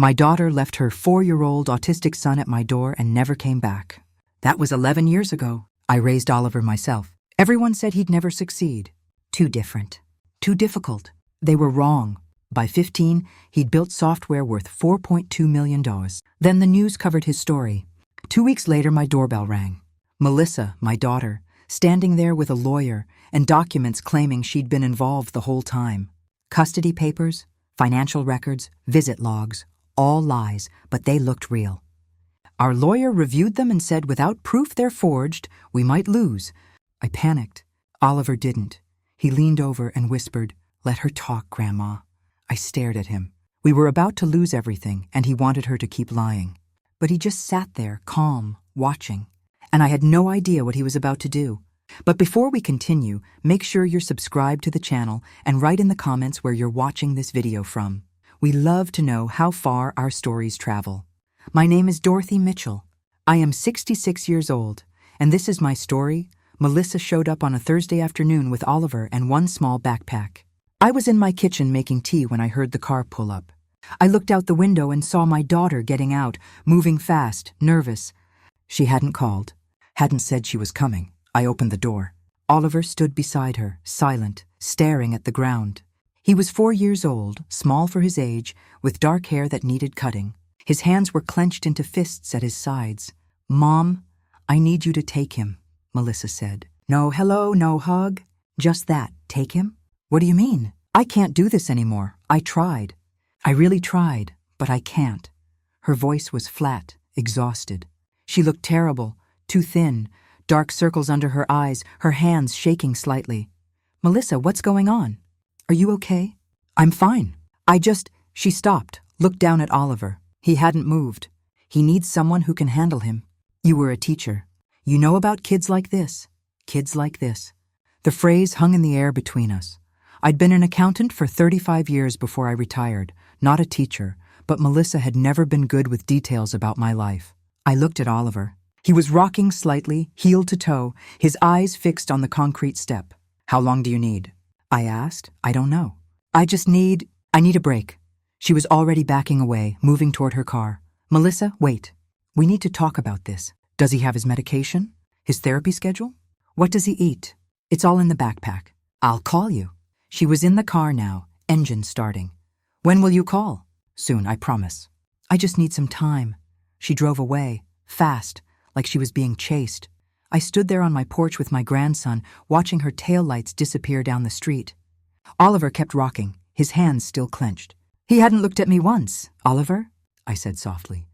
My daughter left her 4-year-old autistic son at my door and never came back. That was 11 years ago. I raised Oliver myself. Everyone said he'd never succeed. Too different. Too difficult. They were wrong. By 15, he'd built software worth $4.2 million. Then the news covered his story. 2 weeks later, my doorbell rang. Melissa, my daughter, standing there with a lawyer and documents claiming she'd been involved the whole time. Custody papers, financial records, visit logs, all lies, but they looked real. Our lawyer reviewed them and said without proof they're forged, we might lose. I panicked. Oliver didn't. He leaned over and whispered, "Let her talk, Grandma." I stared at him. We were about to lose everything, and he wanted her to keep lying. But he just sat there, calm, watching. And I had no idea what he was about to do. But before we continue, make sure you're subscribed to the channel and write in the comments where you're watching this video from. We love to know how far our stories travel. My name is Dorothy Mitchell. I am 66 years old, and this is my story. Melissa showed up on a Thursday afternoon with Oliver and one small backpack. I was in my kitchen making tea when I heard the car pull up. I looked out the window and saw my daughter getting out, moving fast, nervous. She hadn't called, hadn't said she was coming. I opened the door. Oliver stood beside her, silent, staring at the ground. He was 4 years old, small for his age, with dark hair that needed cutting. His hands were clenched into fists at his sides. "Mom, I need you to take him," Melissa said. "No hello, no hug. Just that, take him? What do you mean? I can't do this anymore. I tried. I really tried, but I can't." Her voice was flat, exhausted. She looked terrible, too thin, dark circles under her eyes, her hands shaking slightly. "Melissa, what's going on? Are you okay?" "I'm fine. She stopped, looked down at Oliver. He hadn't moved. "He needs someone who can handle him. You were a teacher. You know about kids like this. Kids like this." The phrase hung in the air between us. I'd been an accountant for 35 years before I retired, not a teacher, but Melissa had never been good with details about my life. I looked at Oliver. He was rocking slightly, heel to toe, his eyes fixed on the concrete step. "How long do you need?" I asked. "I don't know. I need a break." She was already backing away, moving toward her car. "Melissa, wait. We need to talk about this. Does he have his medication? His therapy schedule? What does he eat? It's all in the backpack. I'll call you." She was in the car now, engine starting. "When will you call?" "Soon, I promise." "I just need some time." She drove away, fast, like she was being chased. I stood there on my porch with my grandson, watching her taillights disappear down the street. Oliver kept rocking, his hands still clenched. He hadn't looked at me once. "Oliver?" I said softly.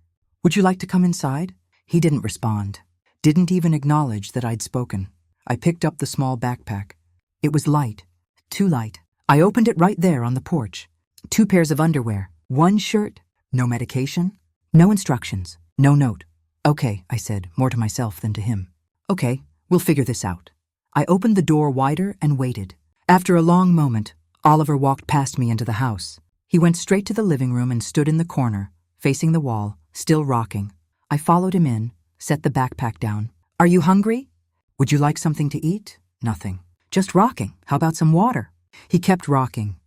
"Would you like to come inside?" He didn't respond, didn't even acknowledge that I'd spoken. I picked up the small backpack. It was light, too light. I opened it right there on the porch. 2 pairs of underwear, 1 shirt, no medication, no instructions, no note. "Okay," I said, more to myself than to him. "Okay, we'll figure this out." I opened the door wider and waited. After a long moment, Oliver walked past me into the house. He went straight to the living room and stood in the corner, facing the wall, still rocking. I followed him in, set the backpack down. "Are you hungry? Would you like something to eat?" "Nothing. Just rocking. How about some water?" He kept rocking.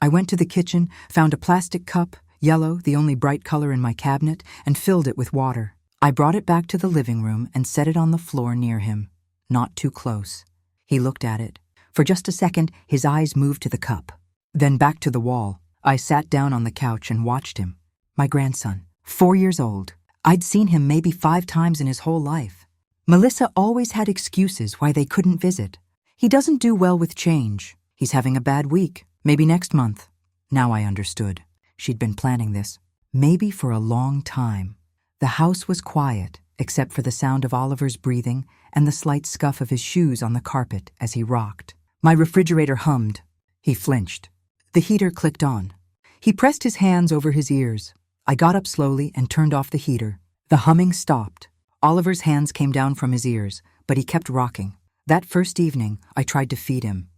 I went to the kitchen, found a plastic cup, yellow, the only bright color in my cabinet, and filled it with water. I brought it back to the living room and set it on the floor near him, not too close. He looked at it. For just a second, his eyes moved to the cup, then back to the wall. I sat down on the couch and watched him. My grandson, 4 years old. I'd seen him maybe 5 times in his whole life. Melissa always had excuses why they couldn't visit. "He doesn't do well with change. He's having a bad week. Maybe next month." Now I understood. She'd been planning this. Maybe for a long time. The house was quiet, except for the sound of Oliver's breathing and the slight scuff of his shoes on the carpet as he rocked. My refrigerator hummed. He flinched. The heater clicked on. He pressed his hands over his ears. I got up slowly and turned off the heater. The humming stopped. Oliver's hands came down from his ears, but he kept rocking. That first evening, I tried to feed him.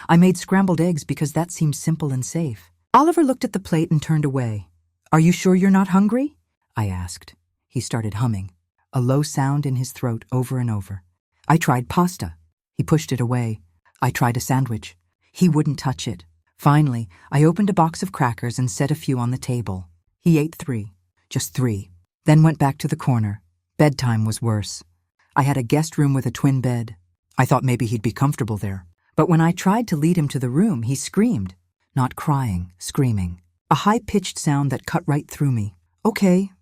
I made scrambled eggs because that seemed simple and safe. Oliver looked at the plate and turned away. "Are you sure you're not hungry?" I asked. He started humming, a low sound in his throat over and over. I tried pasta. He pushed it away. I tried a sandwich. He wouldn't touch it. Finally, I opened a box of crackers and set a few on the table. He ate 3. Just 3. Then went back to the corner. Bedtime was worse. I had a guest room with a twin bed. I thought maybe he'd be comfortable there. But when I tried to lead him to the room, he screamed. Not crying, screaming. A high-pitched sound that cut right through me. Okay,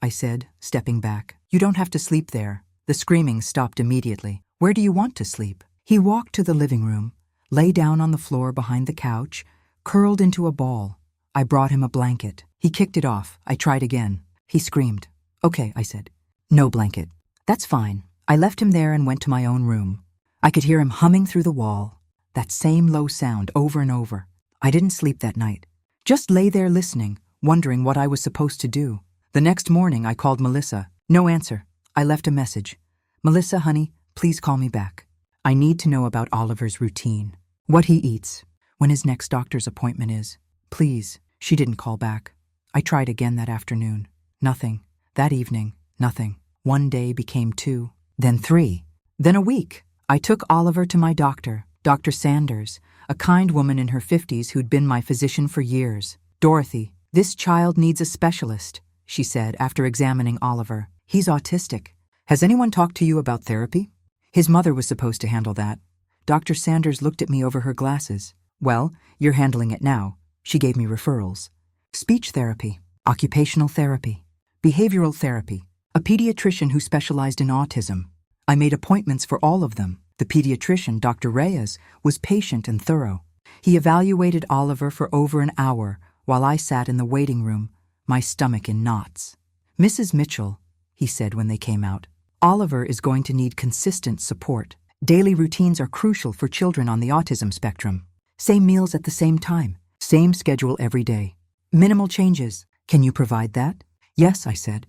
I said, stepping back. You don't have to sleep there. The screaming stopped immediately. Where do you want to sleep? He walked to the living room, lay down on the floor behind the couch, curled into a ball. I brought him a blanket. He kicked it off. I tried again. He screamed. Okay, I said. No blanket. That's fine. I left him there and went to my own room. I could hear him humming through the wall. That same low sound over and over. I didn't sleep that night. Just lay there listening, wondering what I was supposed to do. The next morning, I called Melissa. No answer. I left a message. Melissa, honey, please call me back. I need to know about Oliver's routine. What he eats. When his next doctor's appointment is. Please. She didn't call back. I tried again that afternoon. Nothing. That evening, nothing. One day became 2, then 3, then a week. I took Oliver to my doctor, Dr. Sanders, a kind woman in her 50s who'd been my physician for years. Dorothy, this child needs a specialist, she said after examining Oliver. He's autistic. Has anyone talked to you about therapy? His mother was supposed to handle that. Dr. Sanders looked at me over her glasses. Well, you're handling it now. She gave me referrals. Speech therapy, occupational therapy, behavioral therapy, a pediatrician who specialized in autism. I made appointments for all of them. The pediatrician, Dr. Reyes, was patient and thorough. He evaluated Oliver for over an hour while I sat in the waiting room, my stomach in knots. Mrs. Mitchell, he said when they came out, Oliver is going to need consistent support. Daily routines are crucial for children on the autism spectrum. Same meals at the same time, same schedule every day. Minimal changes. Can you provide that? Yes, I said.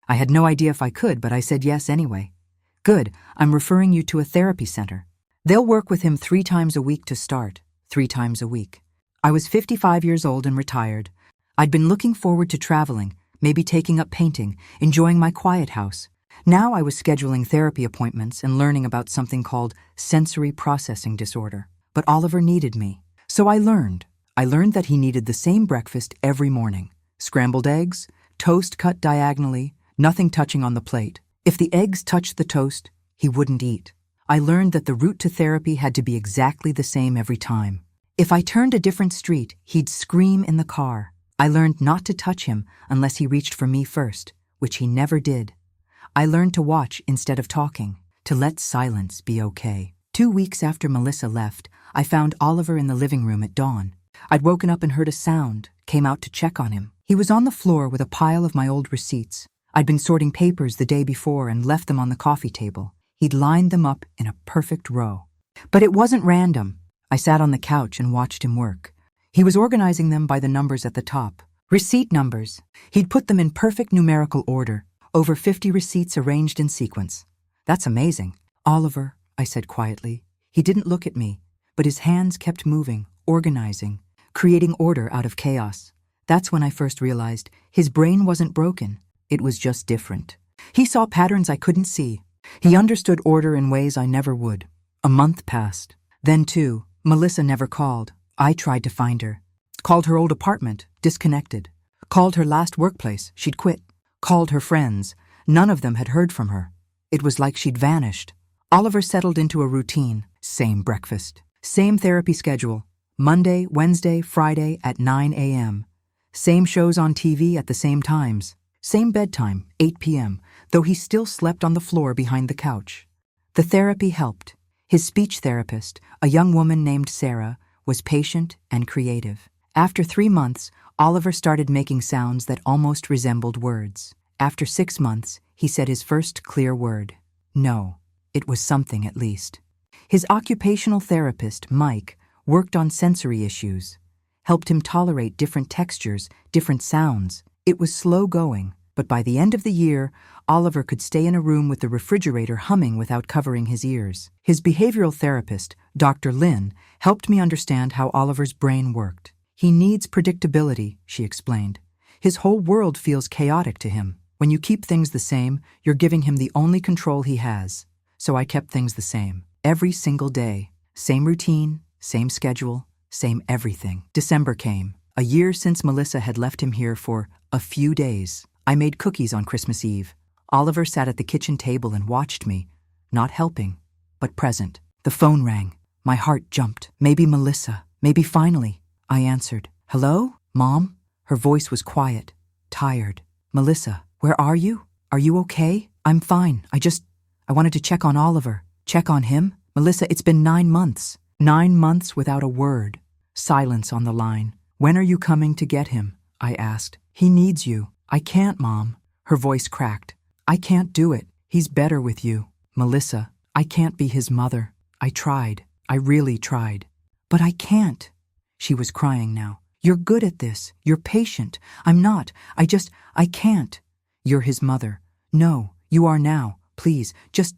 I had no idea if I could, but I said yes anyway. Good, I'm referring you to a therapy center. They'll work with him 3 times a week to start, 3 times a week. I was 55 years old and retired. I'd been looking forward to traveling, maybe taking up painting, enjoying my quiet house. Now I was scheduling therapy appointments and learning about something called sensory processing disorder. But Oliver needed me. So I learned that he needed the same breakfast every morning. Scrambled eggs, toast cut diagonally, nothing touching on the plate. If the eggs touched the toast, he wouldn't eat. I learned that the route to therapy had to be exactly the same every time. If I turned a different street, he'd scream in the car. I learned not to touch him unless he reached for me first, which he never did. I learned to watch instead of talking, to let silence be okay. 2 weeks after Melissa left, I found Oliver in the living room at dawn. I'd woken up and heard a sound, came out to check on him. He was on the floor with a pile of my old receipts. I'd been sorting papers the day before and left them on the coffee table. He'd lined them up in a perfect row. But it wasn't random. I sat on the couch and watched him work. He was organizing them by the numbers at the top. Receipt numbers. He'd put them in perfect numerical order, over 50 receipts arranged in sequence. That's amazing. Oliver, I said quietly. He didn't look at me, but his hands kept moving, organizing, creating order out of chaos. That's when I first realized his brain wasn't broken. It was just different. He saw patterns I couldn't see. He understood order in ways I never would. A month passed. Then, too, Melissa never called. I tried to find her. Called her old apartment, disconnected. Called her last workplace, she'd quit. Called her friends. None of them had heard from her. It was like she'd vanished. Oliver settled into a routine. Same breakfast. Same therapy schedule. Monday, Wednesday, Friday at 9 a.m. Same shows on TV at the same times. Same bedtime, 8 p.m., though he still slept on the floor behind the couch. The therapy helped. His speech therapist, a young woman named Sarah, was patient and creative. After 3 months, Oliver started making sounds that almost resembled words. After 6 months, he said his first clear word. No, it was something at least. His occupational therapist, Mike, worked on sensory issues, helped him tolerate different textures, different sounds. It was slow going, but by the end of the year, Oliver could stay in a room with the refrigerator humming without covering his ears. His behavioral therapist, Dr. Lynn, helped me understand how Oliver's brain worked. He needs predictability, she explained. His whole world feels chaotic to him. When you keep things the same, you're giving him the only control he has. So I kept things the same. Every single day. Same routine, same schedule, same everything. December came. A year since Melissa had left him here for A few days. I made cookies on Christmas Eve. Oliver sat at the kitchen table and watched me, not helping, but present. The phone rang. My heart jumped. Maybe Melissa. Maybe finally. I answered. Hello? Mom? Her voice was quiet, tired. Melissa, where are you? Are you okay? I'm fine. I wanted to check on Oliver. Check on him? Melissa, it's been 9 months. 9 months without a word. Silence on the line. When are you coming to get him? I asked. He needs you. I can't, Mom. Her voice cracked. I can't do it. He's better with you. Melissa, I can't be his mother. I tried. I really tried. But I can't. She was crying now. You're good at this. You're patient. I'm not. I can't. You're his mother. No, you are now. Please, just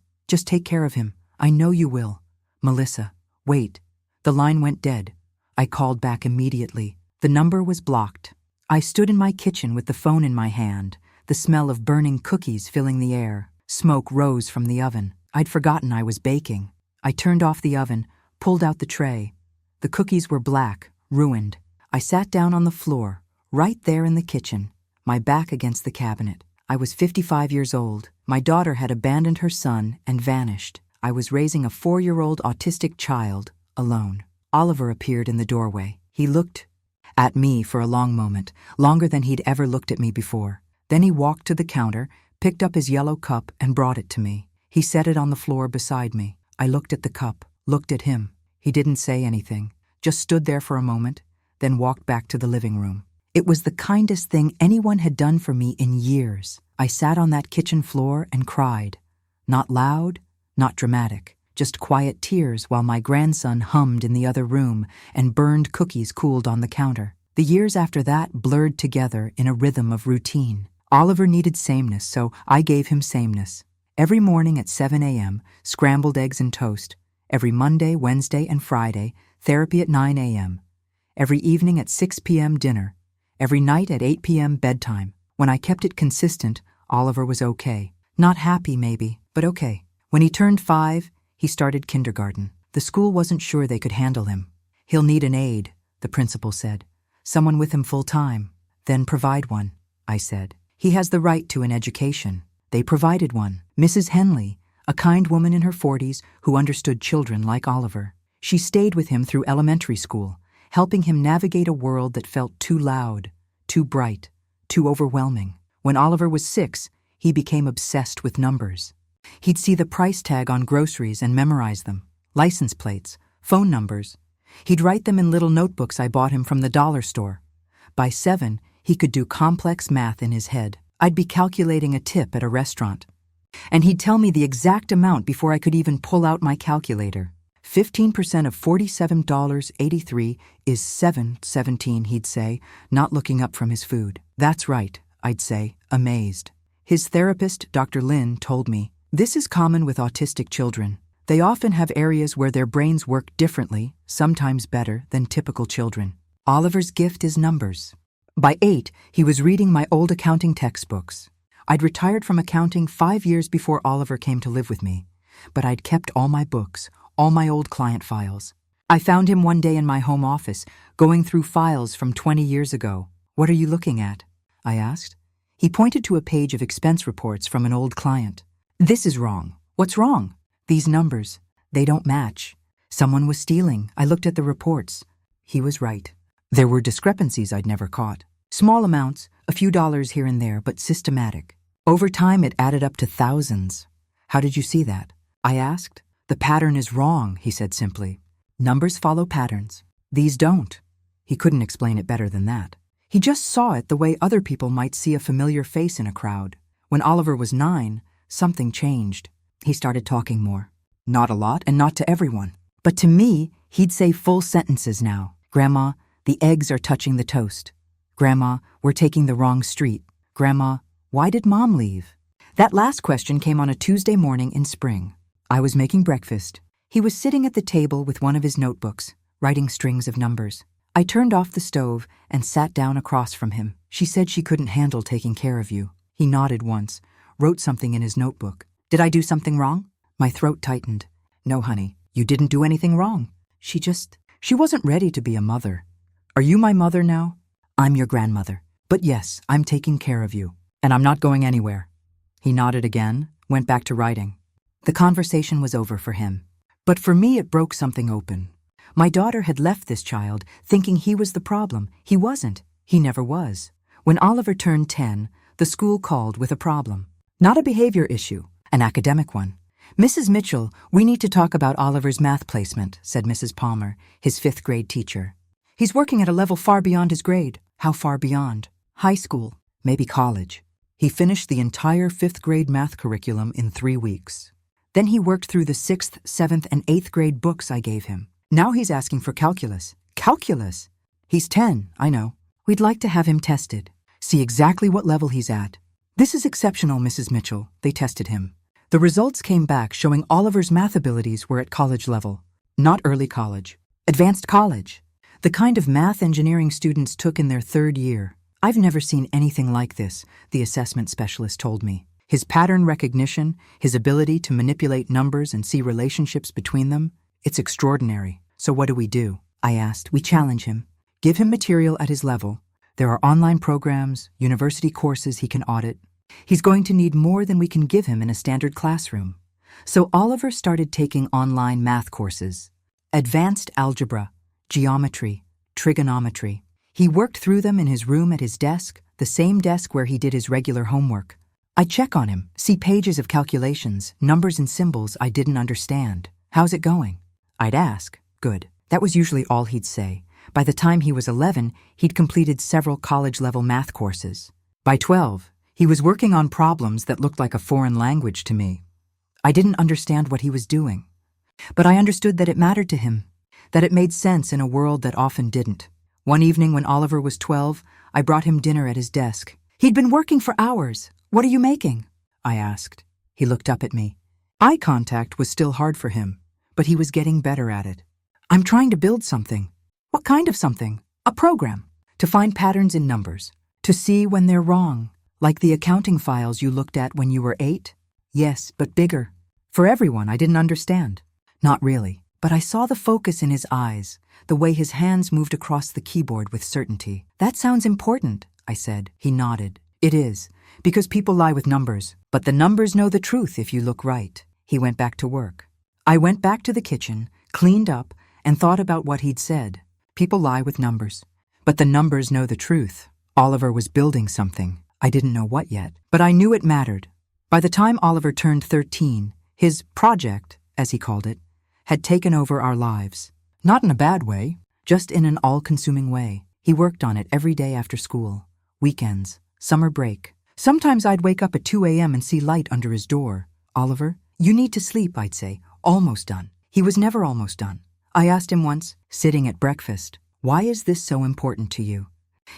take care of him. I know you will. Melissa, wait. The line went dead. I called back immediately. The number was blocked. I stood in my kitchen with the phone in my hand, the smell of burning cookies filling the air. Smoke rose from the oven. I'd forgotten I was baking. I turned off the oven, pulled out the tray. The cookies were black, ruined. I sat down on the floor, right there in the kitchen, my back against the cabinet. I was 55 years old. My daughter had abandoned her son and vanished. I was raising a 4-year-old autistic child, alone. Oliver appeared in the doorway. He looked at me for a long moment, longer than he'd ever looked at me before. Then he walked to the counter, picked up his yellow cup and brought it to me. He set it on the floor beside me. I looked at the cup, looked at him. He didn't say anything, just stood there for a moment, then walked back to the living room. It was the kindest thing anyone had done for me in years. I sat on that kitchen floor and cried. Not loud, not dramatic, just quiet tears while my grandson hummed in the other room and burned cookies cooled on the counter. The years after that blurred together in a rhythm of routine. Oliver needed sameness, so I gave him sameness. Every morning at 7 a.m., scrambled eggs and toast. Every Monday, Wednesday, and Friday, therapy at 9 a.m. Every evening at 6 p.m. dinner. Every night at 8 p.m. bedtime. When I kept it consistent, Oliver was okay. Not happy, maybe, but okay. When he turned 5, he started kindergarten. The school wasn't sure they could handle him. He'll need an aide, the principal said. Someone with him full-time. Then provide one, I said. He has the right to an education. They provided one. Mrs. Henley, a kind woman in her 40s who understood children like Oliver. She stayed with him through elementary school, helping him navigate a world that felt too loud, too bright, too overwhelming. When Oliver was 6, he became obsessed with numbers. He'd see the price tag on groceries and memorize them, license plates, phone numbers. He'd write them in little notebooks I bought him from the dollar store. By 7, he could do complex math in his head. I'd be calculating a tip at a restaurant, and he'd tell me the exact amount before I could even pull out my calculator. 15% of $47.83 is $7.17, he'd say, not looking up from his food. That's right, I'd say, amazed. His therapist, Dr. Lin, told me, this is common with autistic children. They often have areas where their brains work differently, sometimes better, than typical children. Oliver's gift is numbers. By 8, he was reading my old accounting textbooks. I'd retired from accounting 5 years before Oliver came to live with me, but I'd kept all my books, all my old client files. I found him one day in my home office, going through files from 20 years ago. What are you looking at? I asked. He pointed to a page of expense reports from an old client. This is wrong. What's wrong? These numbers, they don't match. Someone was stealing. I looked at the reports. He was right. There were discrepancies I'd never caught. Small amounts, a few dollars here and there, but systematic. Over time, it added up to thousands. How did you see that? I asked. The pattern is wrong, he said simply. Numbers follow patterns. These don't. He couldn't explain it better than that. He just saw it the way other people might see a familiar face in a crowd. When Oliver was 9, something changed. He started talking more. Not a lot and not to everyone. But to me, he'd say full sentences now. Grandma, the eggs are touching the toast. Grandma, we're taking the wrong street. Grandma, why did Mom leave? That last question came on a Tuesday morning in spring. I was making breakfast. He was sitting at the table with one of his notebooks, writing strings of numbers. I turned off the stove and sat down across from him. She said she couldn't handle taking care of you. He nodded once, wrote something in his notebook. Did I do something wrong? My throat tightened. No, honey, you didn't do anything wrong. She wasn't ready to be a mother. Are you my mother now? I'm your grandmother. But yes, I'm taking care of you. And I'm not going anywhere. He nodded again, went back to writing. The conversation was over for him. But for me, it broke something open. My daughter had left this child thinking he was the problem. He wasn't. He never was. When Oliver turned 10, the school called with a problem. Not a behavior issue, an academic one. "Mrs. Mitchell, we need to talk about Oliver's math placement," said Mrs. Palmer, his 5th grade teacher. "He's working at a level far beyond his grade." "How far beyond?" "High school, maybe college." He finished the entire 5th grade math curriculum in 3 weeks. Then he worked through the 6th, 7th, and 8th grade books I gave him. Now he's asking for calculus. Calculus? He's 10, I know. We'd like to have him tested. See exactly what level he's at. "This is exceptional, Mrs. Mitchell." They tested him. The results came back showing Oliver's math abilities were at college level. Not early college. Advanced college. The kind of math engineering students took in their 3rd year. "I've never seen anything like this," the assessment specialist told me. His pattern recognition, his ability to manipulate numbers and see relationships between them, it's extraordinary. "So what do we do?" I asked. "We challenge him. Give him material at his level. There are online programs, university courses he can audit. He's going to need more than we can give him in a standard classroom." So Oliver started taking online math courses. Advanced algebra, geometry, trigonometry. He worked through them in his room at his desk, the same desk where he did his regular homework. I'd check on him, see pages of calculations, numbers and symbols I didn't understand. "How's it going?" I'd ask. "Good." That was usually all he'd say. By the time he was 11, he'd completed several college-level math courses. By 12, he was working on problems that looked like a foreign language to me. I didn't understand what he was doing. But I understood that it mattered to him, that it made sense in a world that often didn't. One evening when Oliver was 12, I brought him dinner at his desk. He'd been working for hours. "What are you making?" I asked. He looked up at me. Eye contact was still hard for him, but he was getting better at it. "I'm trying to build something." "What kind of something?" "A program. To find patterns in numbers. To see when they're wrong. Like the accounting files you looked at when you were 8? "Yes, but bigger." For everyone, I didn't understand. Not really, but I saw the focus in his eyes, the way his hands moved across the keyboard with certainty. "That sounds important," I said. He nodded. "It is, because people lie with numbers, but the numbers know the truth if you look right." He went back to work. I went back to the kitchen, cleaned up, and thought about what he'd said. People lie with numbers, but the numbers know the truth. Oliver was building something. I didn't know what yet, but I knew it mattered. By the time Oliver turned 13, his project, as he called it, had taken over our lives. Not in a bad way, just in an all-consuming way. He worked on it every day after school, weekends, summer break. Sometimes I'd wake up at 2 a.m. and see light under his door. "Oliver, you need to sleep," I'd say. "Almost done." He was never almost done. I asked him once, sitting at breakfast, "Why is this so important to you?"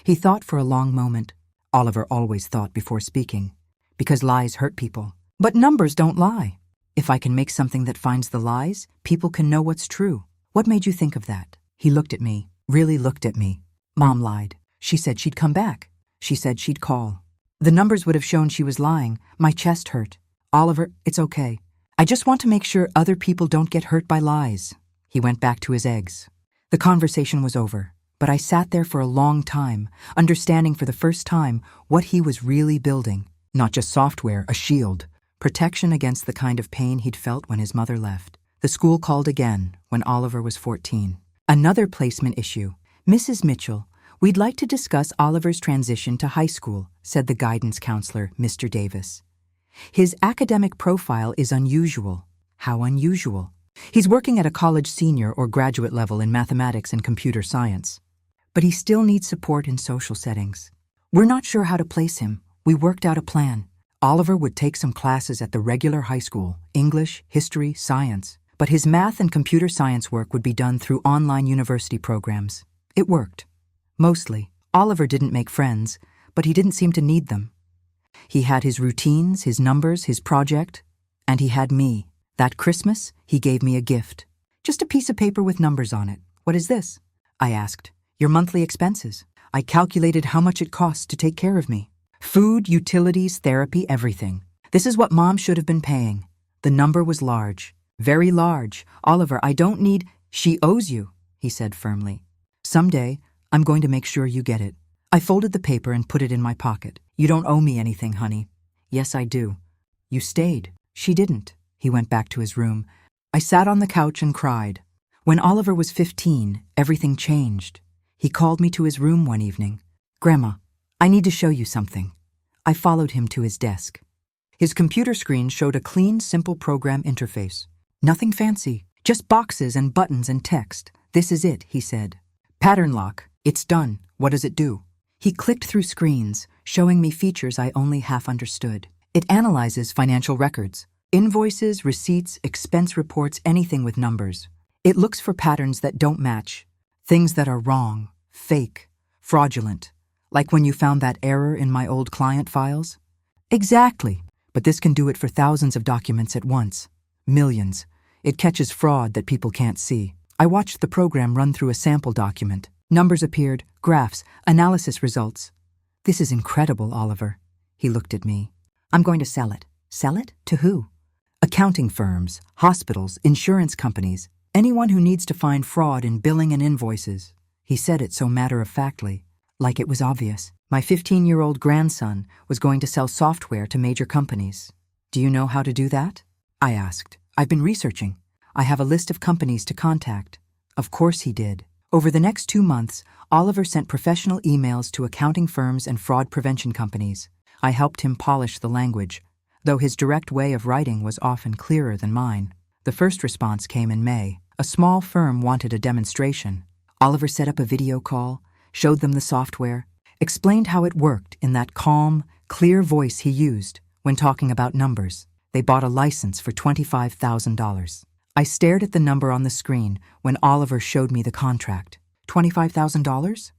He thought for a long moment. Oliver always thought before speaking. "Because lies hurt people. But numbers don't lie. If I can make something that finds the lies, people can know what's true." "What made you think of that?" He looked at me, really looked at me. "Mom lied. She said she'd come back. She said she'd call. The numbers would have shown she was lying. My chest hurt. Oliver, it's okay. I just want to make sure other people don't get hurt by lies." He went back to his eggs. The conversation was over, but I sat there for a long time, understanding for the first time what he was really building. Not just software, a shield. Protection against the kind of pain he'd felt when his mother left. The school called again when Oliver was 14. Another placement issue. "Mrs. Mitchell, we'd like to discuss Oliver's transition to high school," said the guidance counselor, Mr. Davis. "His academic profile is unusual." "How unusual?" "He's working at a college senior or graduate level in mathematics and computer science. But he still needs support in social settings. We're not sure how to place him. We worked out a plan. Oliver would take some classes at the regular high school, English, history, science. But his math and computer science work would be done through online university programs. It worked. Mostly. Oliver didn't make friends, but he didn't seem to need them. He had his routines, his numbers, his project, and he had me. That Christmas, he gave me a gift. Just a piece of paper with numbers on it. "What is this?" I asked. "Your monthly expenses." I calculated how much it costs to take care of me. Food, utilities, therapy, everything. This is what Mom should have been paying. The number was large. Very large. "Oliver, I don't need—" "She owes you," he said firmly. "Someday, I'm going to make sure you get it. I folded the paper and put it in my pocket. You don't owe me anything, honey. Yes, I do. You stayed. She didn't. He went back to his room. I sat on the couch and cried. When Oliver was 15, everything changed. He called me to his room one evening. Grandma, I need to show you something. I followed him to his desk. His computer screen showed a clean, simple program interface. Nothing fancy, just boxes and buttons and text. This is it, he said. Pattern lock. It's done. What does it do? He clicked through screens, showing me features I only half understood. It analyzes financial records. Invoices, receipts, expense reports, anything with numbers. It looks for patterns that don't match. Things that are wrong, fake, fraudulent. Like when you found that error in my old client files? Exactly. But this can do it for thousands of documents at once. Millions. It catches fraud that people can't see. I watched the program run through a sample document. Numbers appeared, graphs, analysis results. This is incredible, Oliver. He looked at me. I'm going to sell it. Sell it? To who? Accounting firms, hospitals, insurance companies, anyone who needs to find fraud in billing and invoices. He said it so matter-of-factly, like it was obvious. My 15-year-old grandson was going to sell software to major companies. Do you know how to do that? I asked. I've been researching. I have a list of companies to contact. Of course he did. Over the next 2 months, Oliver sent professional emails to accounting firms and fraud prevention companies. I helped him polish the language, though his direct way of writing was often clearer than mine. The first response came in May. A small firm wanted a demonstration. Oliver set up a video call, showed them the software, explained how it worked in that calm, clear voice he used when talking about numbers. They bought a license for $25,000. I stared at the number on the screen when Oliver showed me the contract. $25,000?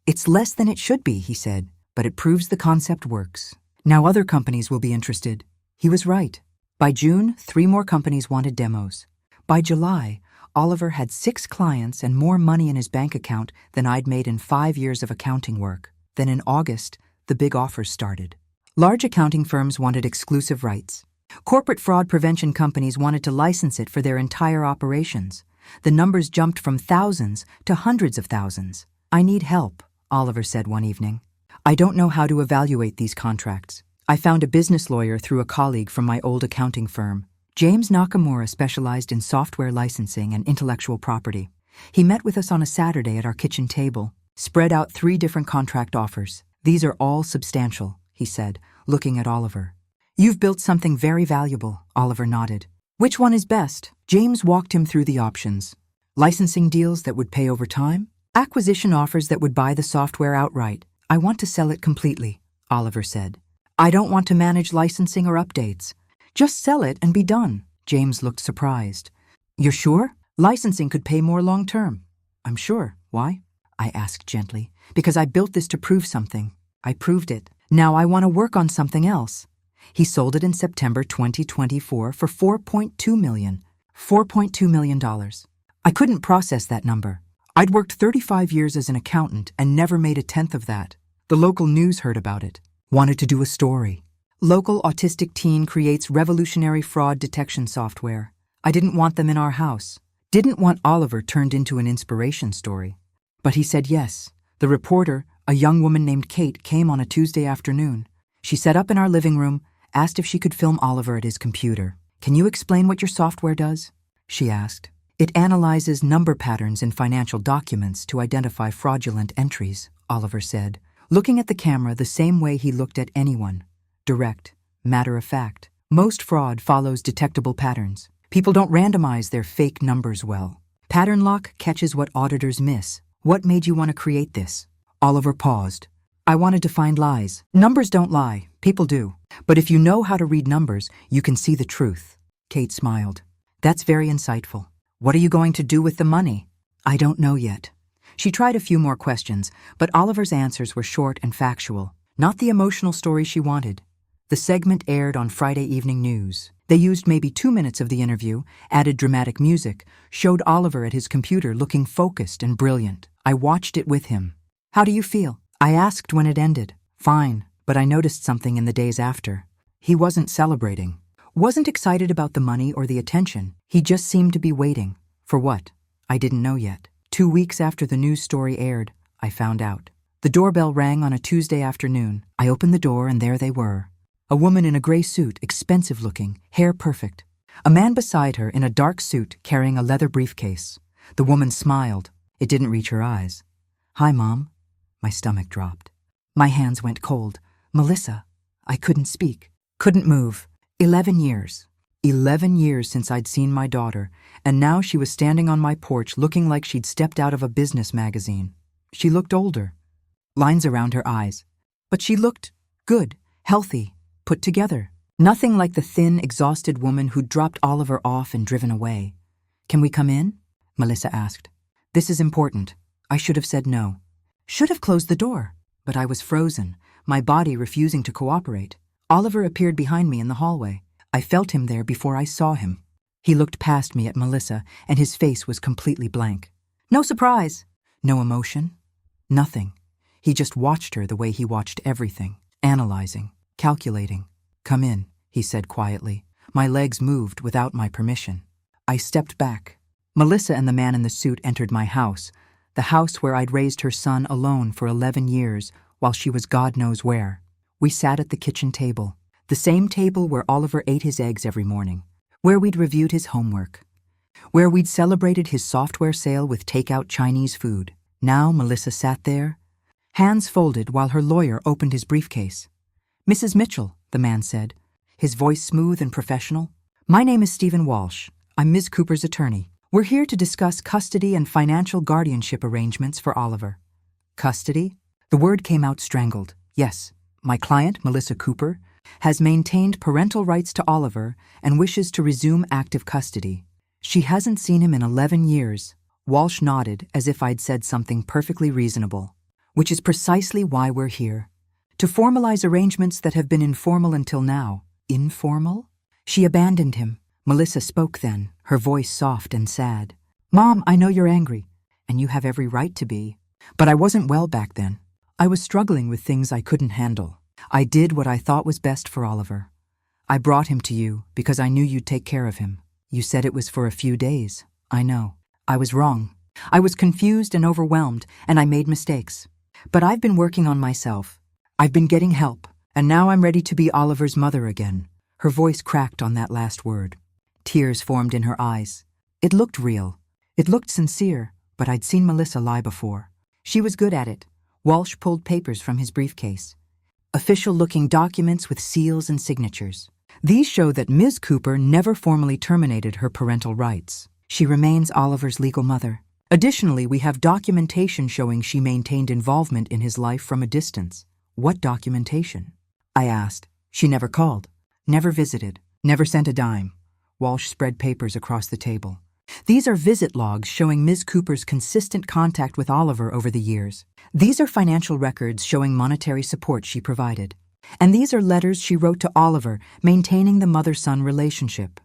It's less than it should be, he said, but it proves the concept works. Now other companies will be interested. He was right. By June, 3 more companies wanted demos. By July, Oliver had 6 clients and more money in his bank account than I'd made in 5 years of accounting work. Then in August, the big offers started. Large accounting firms wanted exclusive rights. Corporate fraud prevention companies wanted to license it for their entire operations. The numbers jumped from thousands to hundreds of thousands. I need help, Oliver said one evening. I don't know how to evaluate these contracts. I found a business lawyer through a colleague from my old accounting firm. James Nakamura specialized in software licensing and intellectual property. He met with us on a Saturday at our kitchen table, spread out 3 different contract offers. These are all substantial, he said, looking at Oliver. You've built something very valuable, Oliver nodded. Which one is best? James walked him through the options. Licensing deals that would pay over time? Acquisition offers that would buy the software outright. I want to sell it completely, Oliver said. I don't want to manage licensing or updates. Just sell it and be done. James looked surprised. You're sure? Licensing could pay more long-term. I'm sure. Why? I asked gently. Because I built this to prove something. I proved it. Now I want to work on something else. He sold it in September 2024 for $4.2 million. $4.2 million. I couldn't process that number. I'd worked 35 years as an accountant and never made a tenth of that. The local news heard about it. Wanted to do a story. Local autistic teen creates revolutionary fraud detection software. I didn't want them in our house. Didn't want Oliver turned into an inspiration story. But he said yes. The reporter, a young woman named Kate, came on a Tuesday afternoon. She sat up in our living room, asked if she could film Oliver at his computer. Can you explain what your software does? She asked. It analyzes number patterns in financial documents to identify fraudulent entries, Oliver said, looking at the camera the same way he looked at anyone. Direct, matter-of-fact. Most fraud follows detectable patterns. People don't randomize their fake numbers well. Pattern lock catches what auditors miss. What made you want to create this? Oliver paused. I wanted to find lies. Numbers don't lie. People do. But if you know how to read numbers, you can see the truth. Kate smiled. That's very insightful. What are you going to do with the money? I don't know yet. She tried a few more questions, but Oliver's answers were short and factual. Not the emotional story she wanted. The segment aired on Friday evening news. They used maybe 2 minutes of the interview, added dramatic music, showed Oliver at his computer looking focused and brilliant. I watched it with him. How do you feel? I asked when it ended. Fine, but I noticed something in the days after. He wasn't celebrating. Wasn't excited about the money or the attention. He just seemed to be waiting. For what? I didn't know yet. 2 weeks after the news story aired, I found out. The doorbell rang on a Tuesday afternoon. I opened the door and there they were. A woman in a gray suit, expensive looking, hair perfect. A man beside her in a dark suit carrying a leather briefcase. The woman smiled. It didn't reach her eyes. "Hi, Mom." My stomach dropped. My hands went cold. "Melissa." I couldn't speak, couldn't move. 11 years. 11 years since I'd seen my daughter, and now she was standing on my porch looking like she'd stepped out of a business magazine. She looked older, lines around her eyes, but she looked good, healthy, put together. Nothing like the thin, exhausted woman who'd dropped Oliver off and driven away. "Can we come in?" Melissa asked. "This is important." I should have said no. Should have closed the door, but I was frozen, my body refusing to cooperate. Oliver appeared behind me in the hallway. I felt him there before I saw him. He looked past me at Melissa, and his face was completely blank. No surprise, no emotion, nothing. He just watched her the way he watched everything, analyzing, calculating. "Come in," he said quietly. My legs moved without my permission. I stepped back. Melissa and the man in the suit entered my house, the house where I'd raised her son alone for 11 years while she was God knows where. We sat at the kitchen table, the same table where Oliver ate his eggs every morning, where we'd reviewed his homework, where we'd celebrated his software sale with takeout Chinese food. Now Melissa sat there, hands folded while her lawyer opened his briefcase. "Mrs. Mitchell," the man said, his voice smooth and professional. "My name is Stephen Walsh. I'm Ms. Cooper's attorney. We're here to discuss custody and financial guardianship arrangements for Oliver." Custody? The word came out strangled. Yes, my client, Melissa Cooper, has maintained parental rights to Oliver and wishes to resume active custody. She hasn't seen him in 11 years. Walsh nodded as if I'd said something perfectly reasonable. "Which is precisely why we're here. To formalize arrangements that have been informal until now." Informal? She abandoned him. Melissa spoke then, her voice soft and sad. "Mom, I know you're angry, and you have every right to be. But I wasn't well back then. I was struggling with things I couldn't handle. I did what I thought was best for Oliver. I brought him to you because I knew you'd take care of him. You said it was for a few days. I know. I was wrong. I was confused and overwhelmed, and I made mistakes. But I've been working on myself. I've been getting help, and now I'm ready to be Oliver's mother again." Her voice cracked on that last word. Tears formed in her eyes. It looked real. It looked sincere, but I'd seen Melissa lie before. She was good at it. Walsh pulled papers from his briefcase. Official-looking documents with seals and signatures. These show that Ms. Cooper never formally terminated her parental rights. She remains Oliver's legal mother. Additionally, we have documentation showing she maintained involvement in his life from a distance. "What documentation?" I asked. "She never called, never visited, never sent a dime." Walsh spread papers across the table. "These are visit logs showing Ms. Cooper's consistent contact with Oliver over the years. These are financial records showing monetary support she provided. And these are letters she wrote to Oliver maintaining the mother-son relationship."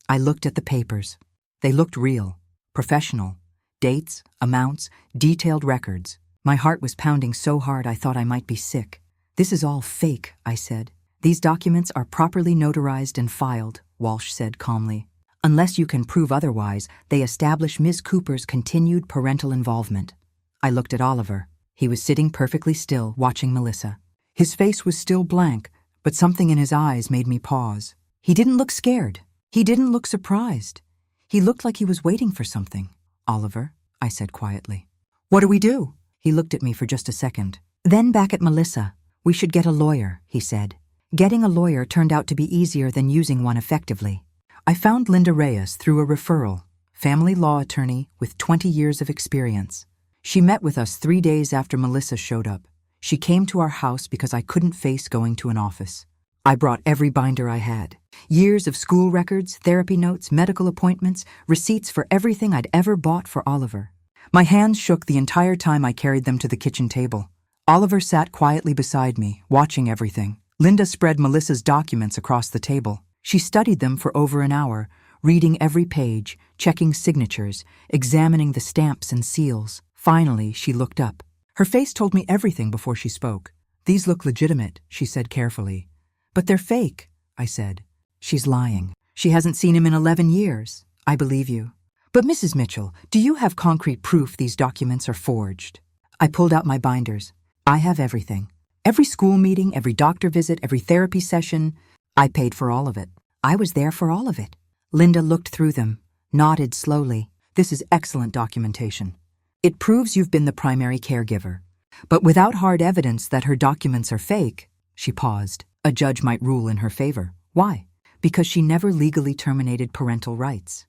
I looked at the papers. They looked real, professional. Dates, amounts, detailed records. My heart was pounding so hard I thought I might be sick. "This is all fake," I said. "These documents are properly notarized and filed," Walsh said calmly. "Unless you can prove otherwise, they establish Ms. Cooper's continued parental involvement." I looked at Oliver. He was sitting perfectly still, watching Melissa. His face was still blank, but something in his eyes made me pause. He didn't look scared. He didn't look surprised. He looked like he was waiting for something. "Oliver," I said quietly. "What do we do?" He looked at me for just a second. Then back at Melissa. "We should get a lawyer," he said. Getting a lawyer turned out to be easier than using one effectively. I found Linda Reyes through a referral, family law attorney with 20 years of experience. She met with us 3 days after Melissa showed up. She came to our house because I couldn't face going to an office. I brought every binder I had. Years of school records, therapy notes, medical appointments, receipts for everything I'd ever bought for Oliver. My hands shook the entire time I carried them to the kitchen table. Oliver sat quietly beside me, watching everything. Linda spread Melissa's documents across the table. She studied them for over an hour, reading every page, checking signatures, examining the stamps and seals. Finally, she looked up. Her face told me everything before she spoke. "These look legitimate," she said carefully. "But they're fake," I said. "She's lying. She hasn't seen him in 11 years. I believe you. But Mrs. Mitchell, do you have concrete proof these documents are forged?" I pulled out my binders. I have everything. Every school meeting, every doctor visit, every therapy session. I paid for all of it. I was there for all of it. Linda looked through them, nodded slowly. This is excellent documentation. It proves you've been the primary caregiver. But without hard evidence that her documents are fake, she paused. A judge might rule in her favor. Why? Because she never legally terminated parental rights.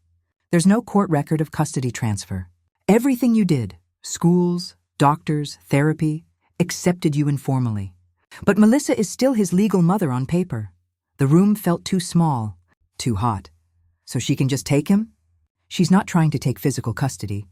There's no court record of custody transfer. Everything you did, schools, doctors, therapy, accepted you informally. But Melissa is still his legal mother on paper. The room felt too small, too hot. So she can just take him? She's not trying to take physical custody.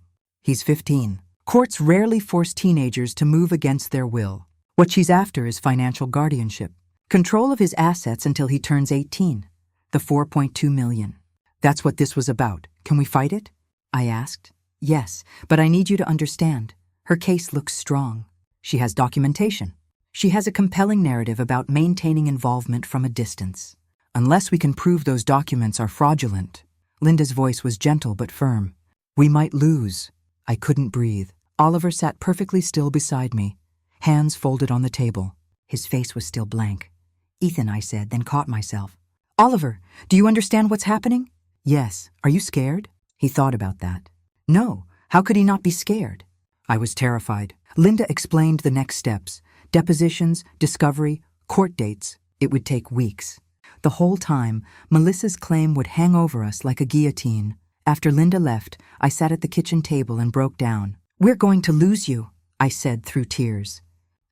He's 15. Courts rarely force teenagers to move against their will. What she's after is financial guardianship. Control of his assets until he turns 18. The $4.2 million. That's what this was about. Can we fight it? I asked. Yes, but I need you to understand. Her case looks strong. She has documentation. She has a compelling narrative about maintaining involvement from a distance. Unless we can prove those documents are fraudulent. Linda's voice was gentle but firm. We might lose. I couldn't breathe. Oliver sat perfectly still beside me, hands folded on the table. His face was still blank. Ethan, I said, then caught myself. Oliver, do you understand what's happening? Yes. Are you scared? He thought about that. No. How could he not be scared? I was terrified. Linda explained the next steps. Depositions, discovery, court dates. It would take weeks. The whole time, Melissa's claim would hang over us like a guillotine. After Linda left, I sat at the kitchen table and broke down. We're going to lose you, I said through tears.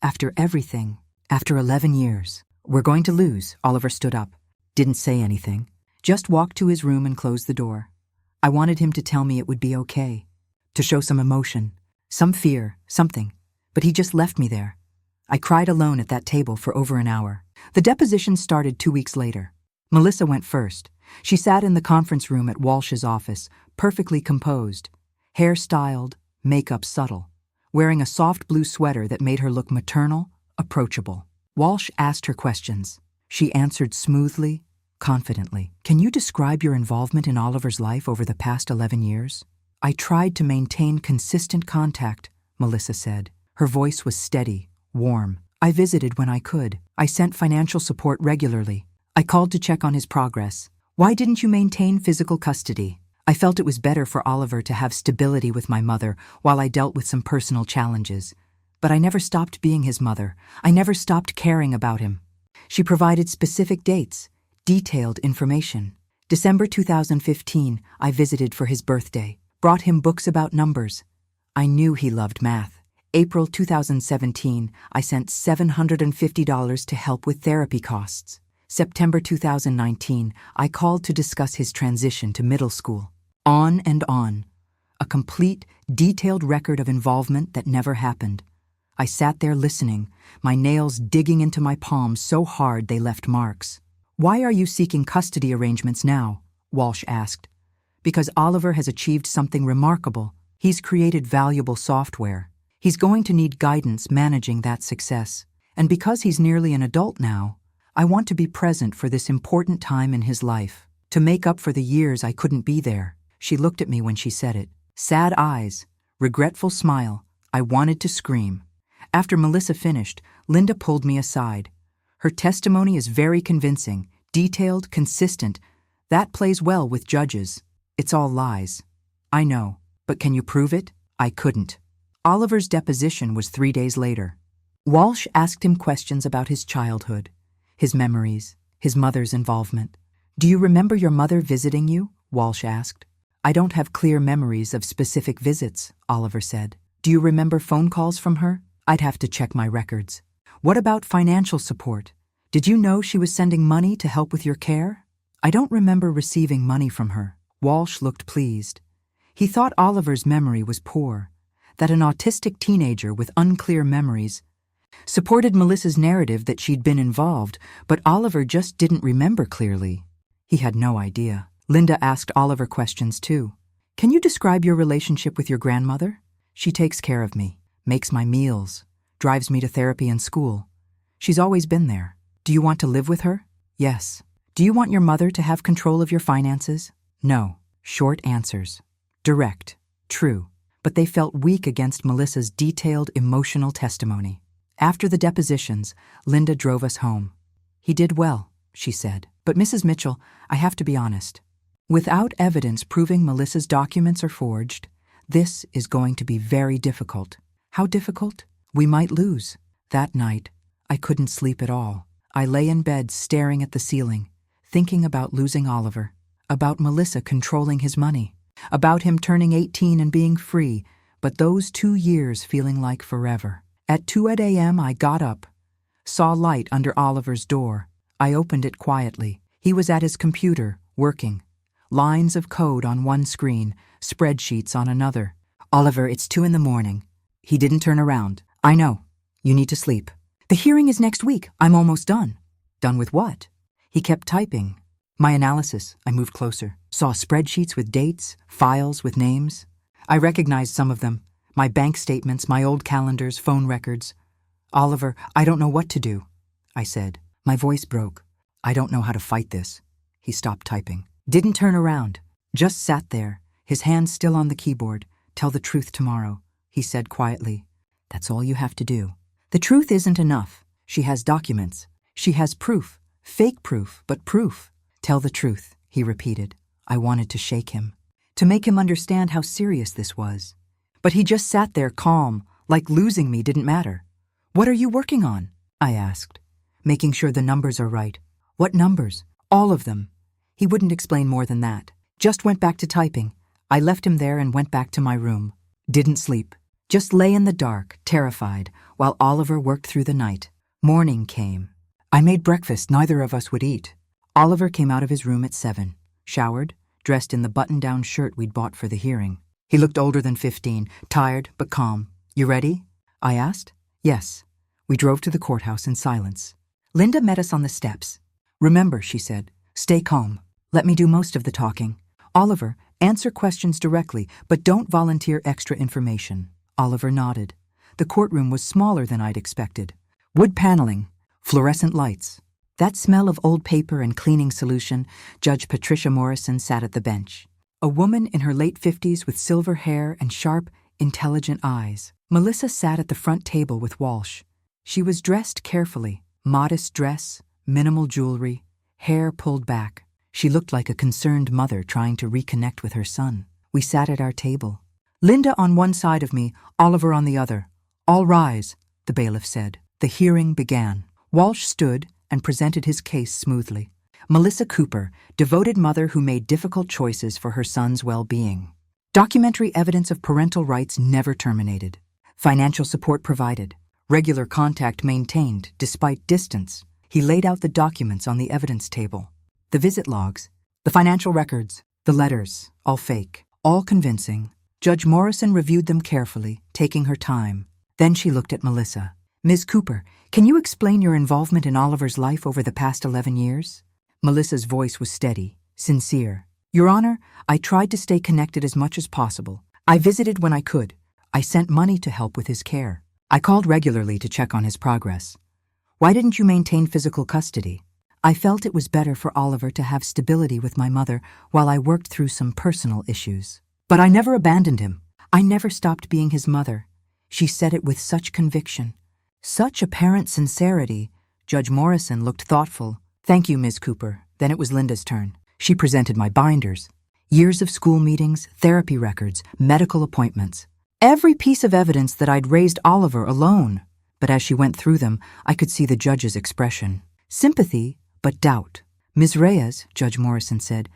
After everything, after 11 years. We're going to lose. Oliver stood up. Didn't say anything. Just walked to his room and closed the door. I wanted him to tell me it would be okay. To show some emotion, some fear, something. But he just left me there. I cried alone at that table for over an hour. The deposition started 2 weeks later. Melissa went first. She sat in the conference room at Walsh's office, perfectly composed, hair styled, makeup subtle, wearing a soft blue sweater that made her look maternal, approachable. Walsh asked her questions. She answered smoothly, confidently. Can you describe your involvement in Oliver's life over the past 11 years? I tried to maintain consistent contact, Melissa said. Her voice was steady, warm. I visited when I could. I sent financial support regularly. I called to check on his progress. Why didn't you maintain physical custody? I felt it was better for Oliver to have stability with my mother while I dealt with some personal challenges. But I never stopped being his mother. I never stopped caring about him. She provided specific dates, detailed information. December 2015, I visited for his birthday, brought him books about numbers. I knew he loved math. April 2017, I sent $750 to help with therapy costs. September 2019, I called to discuss his transition to middle school. On and on. A complete, detailed record of involvement that never happened. I sat there listening, my nails digging into my palms so hard they left marks. Why are you seeking custody arrangements now? Walsh asked. Because Oliver has achieved something remarkable. He's created valuable software. He's going to need guidance managing that success. And because he's nearly an adult now, I want to be present for this important time in his life, to make up for the years I couldn't be there. She looked at me when she said it. Sad eyes, regretful smile. I wanted to scream. After Melissa finished, Linda pulled me aside. Her testimony is very convincing, detailed, consistent. That plays well with judges. It's all lies. I know, but can you prove it? I couldn't. Oliver's deposition was 3 days later. Walsh asked him questions about his childhood, his memories, his mother's involvement. Do you remember your mother visiting you? Walsh asked. I don't have clear memories of specific visits, Oliver said. Do you remember phone calls from her? I'd have to check my records. What about financial support? Did you know she was sending money to help with your care? I don't remember receiving money from her. Walsh looked pleased. He thought Oliver's memory was poor, that an autistic teenager with unclear memories supported Melissa's narrative that she'd been involved, but Oliver just didn't remember clearly. He had no idea. Linda asked Oliver questions too. Can you describe your relationship with your grandmother? She takes care of me, makes my meals, drives me to therapy and school. She's always been there. Do you want to live with her? Yes. Do you want your mother to have control of your finances? No. Short answers. Direct. True. But they felt weak against Melissa's detailed emotional testimony. After the depositions, Linda drove us home. "He did well," she said. "But Mrs. Mitchell, I have to be honest. Without evidence proving Melissa's documents are forged, this is going to be very difficult." "How difficult?" "We might lose." That night, I couldn't sleep at all. I lay in bed staring at the ceiling, thinking about losing Oliver, about Melissa controlling his money, about him turning 18 and being free, but those 2 years feeling like forever. At 2 a.m. I got up, saw light under Oliver's door. I opened it quietly. He was at his computer, working. Lines of code on one screen, spreadsheets on another. "Oliver, it's 2 in the morning. He didn't turn around. I know. You need to sleep. The hearing is next week. I'm almost done." "Done with what?" He kept typing. "My analysis." I moved closer. Saw spreadsheets with dates, files with names. I recognized some of them. My bank statements, my old calendars, phone records. "Oliver, I don't know what to do," I said. My voice broke. "I don't know how to fight this." He stopped typing. Didn't turn around. Just sat there, his hands still on the keyboard. "Tell the truth tomorrow," he said quietly. "That's all you have to do. The truth isn't enough. She has documents. She has proof. Fake proof, but proof." "Tell the truth," he repeated. I wanted to shake him, to make him understand how serious this was. But he just sat there calm, like losing me didn't matter. "What are you working on?" I asked, making sure the numbers are right. "What numbers?" "All of them." He wouldn't explain more than that. Just went back to typing. I left him there and went back to my room. Didn't sleep. Just lay in the dark, terrified, while Oliver worked through the night. Morning came. I made breakfast neither of us would eat. Oliver came out of his room at 7, showered, dressed in the button-down shirt we'd bought for the hearing. He looked older than 15, tired but calm. "You ready?" I asked. "Yes." We drove to the courthouse in silence. Linda met us on the steps. "Remember," she said, "stay calm. Let me do most of the talking. Oliver, answer questions directly, but don't volunteer extra information." Oliver nodded. The courtroom was smaller than I'd expected. Wood paneling, fluorescent lights. That smell of old paper and cleaning solution. Judge Patricia Morrison sat at the bench. A woman in her late 50s with silver hair and sharp, intelligent eyes. Melissa sat at the front table with Walsh. She was dressed carefully, modest dress, minimal jewelry, hair pulled back. She looked like a concerned mother trying to reconnect with her son. We sat at our table. Linda on one side of me, Oliver on the other. "All rise," the bailiff said. The hearing began. Walsh stood and presented his case smoothly. Melissa Cooper, devoted mother who made difficult choices for her son's well-being. Documentary evidence of parental rights never terminated. Financial support provided. Regular contact maintained, despite distance. He laid out the documents on the evidence table. The visit logs, the financial records, the letters, all fake, all convincing. Judge Morrison reviewed them carefully, taking her time. Then she looked at Melissa. "Ms. Cooper, can you explain your involvement in Oliver's life over the past 11 years? Melissa's voice was steady, sincere. "Your Honor, I tried to stay connected as much as possible. I visited when I could. I sent money to help with his care. I called regularly to check on his progress. Why didn't you maintain physical custody? I felt it was better for Oliver to have stability with my mother while I worked through some personal issues. But I never abandoned him. I never stopped being his mother." She said it with such conviction, such apparent sincerity. Judge Morrison looked thoughtful. "Thank you, Ms. Cooper." Then it was Linda's turn. She presented my binders. Years of school meetings, therapy records, medical appointments. Every piece of evidence that I'd raised Oliver alone. But as she went through them, I could see the judge's expression. Sympathy, but doubt. "Ms. Reyes," Judge Morrison said,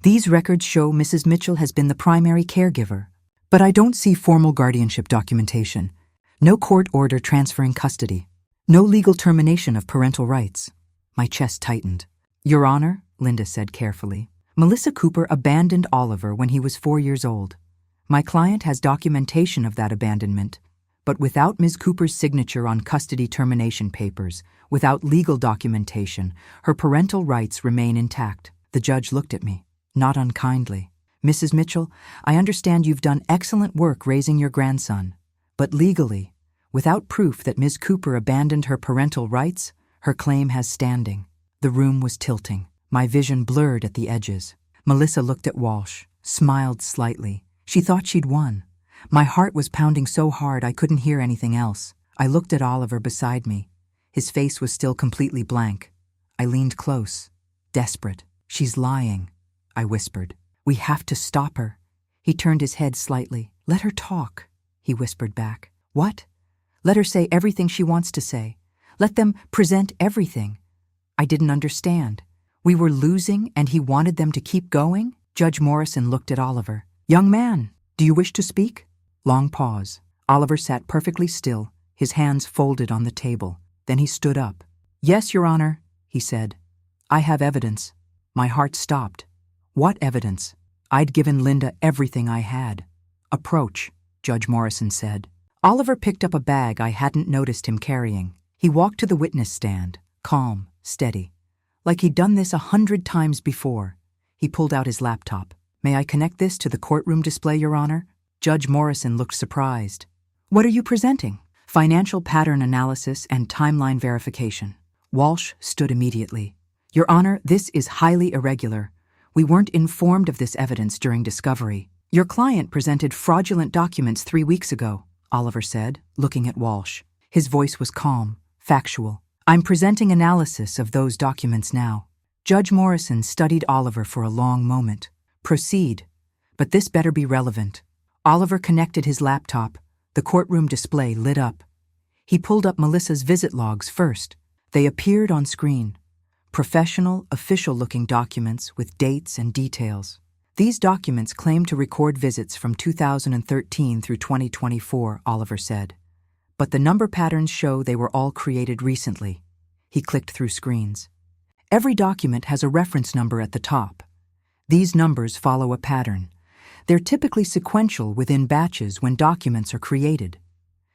"these records show Mrs. Mitchell has been the primary caregiver. But I don't see formal guardianship documentation. No court order transferring custody. No legal termination of parental rights." My chest tightened. "Your Honor," Linda said carefully, "Melissa Cooper abandoned Oliver when he was 4 years old. My client has documentation of that abandonment, but without Ms. Cooper's signature on custody termination papers, without legal documentation, her parental rights remain intact." The judge looked at me, not unkindly. "Mrs. Mitchell, I understand you've done excellent work raising your grandson, but legally, without proof that Ms. Cooper abandoned her parental rights, her claim has standing." The room was tilting. My vision blurred at the edges. Melissa looked at Walsh, smiled slightly. She thought she'd won. My heart was pounding so hard I couldn't hear anything else. I looked at Oliver beside me. His face was still completely blank. I leaned close, desperate. "She's lying," I whispered. "We have to stop her." He turned his head slightly. "Let her talk," he whispered back. "What?" "Let her say everything she wants to say. Let them present everything." I didn't understand. We were losing and he wanted them to keep going? Judge Morrison looked at Oliver. "Young man, do you wish to speak?" Long pause. Oliver sat perfectly still, his hands folded on the table. Then he stood up. "Yes, Your Honor," he said. "I have evidence." My heart stopped. What evidence? I'd given Linda everything I had. "Approach," Judge Morrison said. Oliver picked up a bag I hadn't noticed him carrying. He walked to the witness stand, calm, steady. Like he'd done this 100 times before. He pulled out his laptop. "May I connect this to the courtroom display, Your Honor?" Judge Morrison looked surprised. "What are you presenting?" "Financial pattern analysis and timeline verification." Walsh stood immediately. "Your Honor, this is highly irregular. We weren't informed of this evidence during discovery. Your client presented fraudulent documents 3 weeks ago," Oliver said, looking at Walsh. His voice was calm, factual. "I'm presenting analysis of those documents now." Judge Morrison studied Oliver for a long moment. "Proceed, but this better be relevant." Oliver connected his laptop. The courtroom display lit up. He pulled up Melissa's visit logs first. They appeared on screen. Professional, official-looking documents with dates and details. These documents claim to record visits from 2013 through 2024, Oliver said. But the number patterns show they were all created recently. He clicked through screens. Every document has a reference number at the top. These numbers follow a pattern. They're typically sequential within batches when documents are created.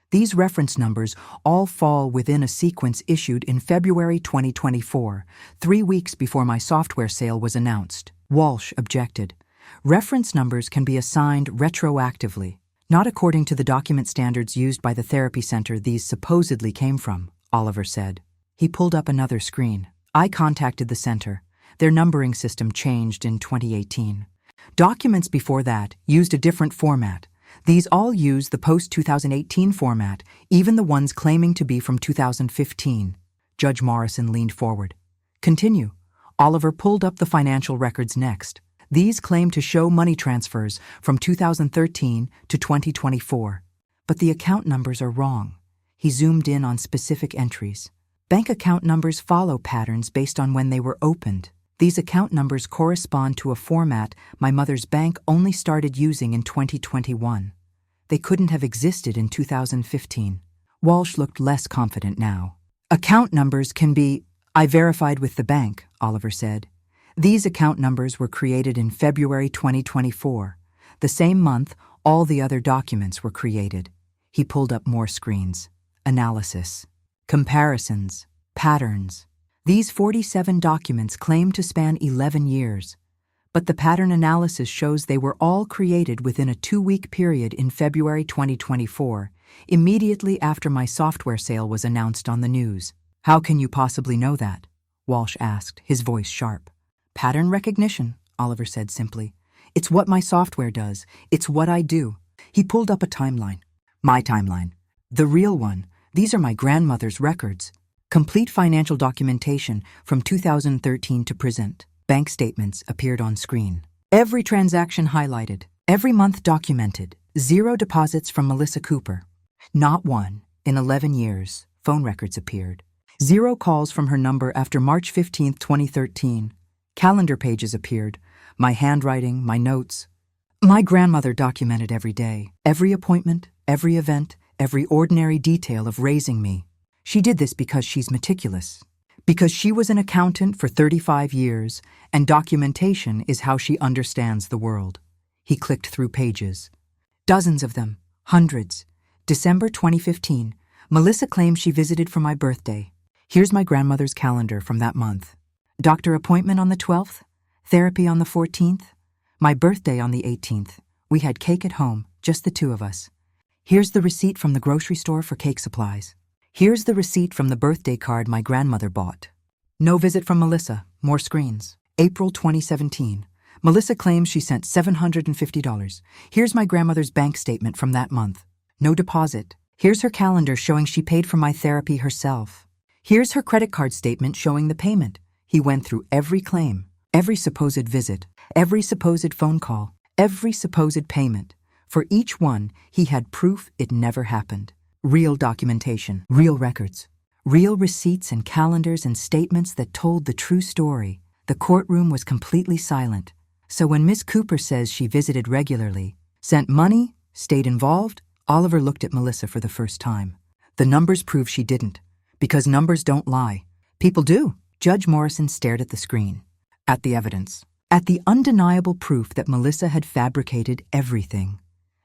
These reference numbers all fall within a sequence issued in February 2024, 3 weeks before my software sale was announced. Walsh objected. Reference numbers can be assigned retroactively, not according to the document standards used by the therapy center these supposedly came from, Oliver said. He pulled up another screen. I contacted the center. Their numbering system changed in 2018. Documents before that used a different format. These all use the post-2018 format, even the ones claiming to be from 2015. Judge Morrison leaned forward. "Continue." Oliver pulled up the financial records next. These claim to show money transfers from 2013 to 2024. But the account numbers are wrong. He zoomed in on specific entries. Bank account numbers follow patterns based on when they were opened. These account numbers correspond to a format my mother's bank only started using in 2021. They couldn't have existed in 2015. Walsh looked less confident now. "Account numbers can be—" "I verified with the bank," Oliver said. "These account numbers were created in February 2024. The same month all the other documents were created." He pulled up more screens. Analysis. Comparisons. Patterns. These 47 documents claim to span 11 years, but the pattern analysis shows they were all created within a 2-week period in February 2024, immediately after my software sale was announced on the news. "How can you possibly know that?" Walsh asked, his voice sharp. "Pattern recognition," Oliver said simply. "It's what my software does. It's what I do." He pulled up a timeline. My timeline. The real one. These are my grandmother's records. Complete financial documentation from 2013 to present. Bank statements appeared on screen. Every transaction highlighted. Every month documented. 0 deposits from Melissa Cooper. Not one. In 11 years, phone records appeared. 0 calls from her number after March 15, 2013. Calendar pages appeared. My handwriting, my notes. My grandmother documented every day. Every appointment, every event, every ordinary detail of raising me. She did this because she's meticulous, because she was an accountant for 35 years, and documentation is how she understands the world. He clicked through pages. Dozens of them, hundreds. December 2015, Melissa claims she visited for my birthday. Here's my grandmother's calendar from that month. Doctor appointment on the 12th, therapy on the 14th, my birthday on the 18th. We had cake at home, just the 2 of us. Here's the receipt from the grocery store for cake supplies. Here's the receipt from the birthday card my grandmother bought. No visit from Melissa, more screens. April 2017. Melissa claims she sent $750. Here's my grandmother's bank statement from that month. No deposit. Here's her calendar showing she paid for my therapy herself. Here's her credit card statement showing the payment. He went through every claim, every supposed visit, every supposed phone call, every supposed payment. For each one, he had proof it never happened. Real documentation, real records, real receipts and calendars and statements that told the true story. The courtroom was completely silent. So when Miss Cooper says she visited regularly, sent money, stayed involved, Oliver looked at Melissa for the first time. The numbers prove she didn't, because numbers don't lie. People do. Judge Morrison stared at the screen, at the evidence, at the undeniable proof that Melissa had fabricated everything.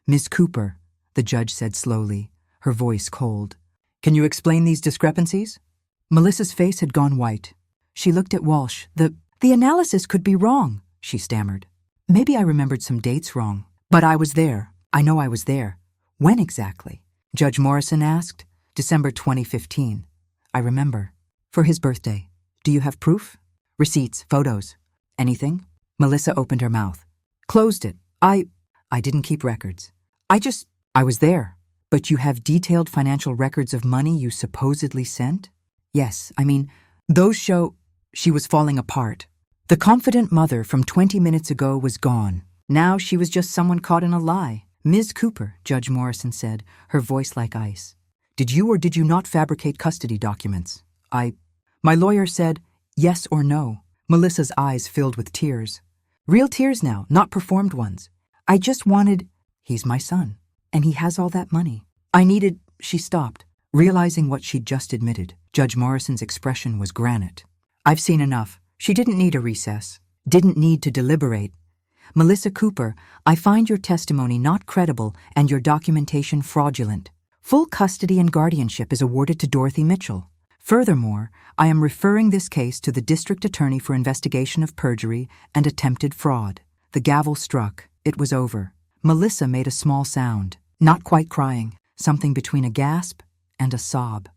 Miss Cooper, the judge said slowly, her voice cold. Can you explain these discrepancies? Melissa's face had gone white. She looked at Walsh. The analysis could be wrong, she stammered. Maybe I remembered some dates wrong. But I was there. I know I was there. When exactly? Judge Morrison asked. December 2015. I remember. For his birthday. Do you have proof? Receipts, photos. Anything? Melissa opened her mouth. Closed it. I didn't keep records. I was there. But you have detailed financial records of money you supposedly sent? Yes, those show she was falling apart. The confident mother from 20 minutes ago was gone. Now she was just someone caught in a lie. Ms. Cooper, Judge Morrison said, her voice like ice. Did you or did you not fabricate custody documents? My lawyer said, yes or no. Melissa's eyes filled with tears. Real tears now, not performed ones. I just wanted, he's my son, and he has all that money. She stopped, realizing what she'd just admitted. Judge Morrison's expression was granite. I've seen enough. She didn't need a recess, didn't need to deliberate. Melissa Cooper, I find your testimony not credible and your documentation fraudulent. Full custody and guardianship is awarded to Dorothy Mitchell. Furthermore, I am referring this case to the district attorney for investigation of perjury and attempted fraud. The gavel struck. It was over. Melissa made a small sound, not quite crying, something between a gasp and a sob.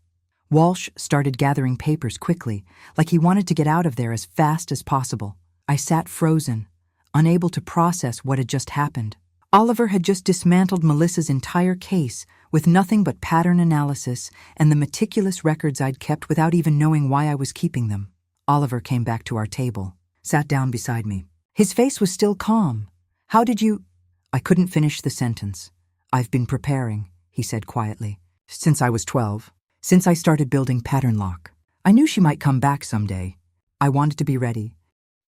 Walsh started gathering papers quickly, like he wanted to get out of there as fast as possible. I sat frozen, unable to process what had just happened. Oliver had just dismantled Melissa's entire case with nothing but pattern analysis and the meticulous records I'd kept without even knowing why I was keeping them. Oliver came back to our table, sat down beside me. His face was still calm. How did you... I couldn't finish the sentence. I've been preparing, he said quietly, since I was 12. Since I started building pattern lock. I knew she might come back someday. I wanted to be ready.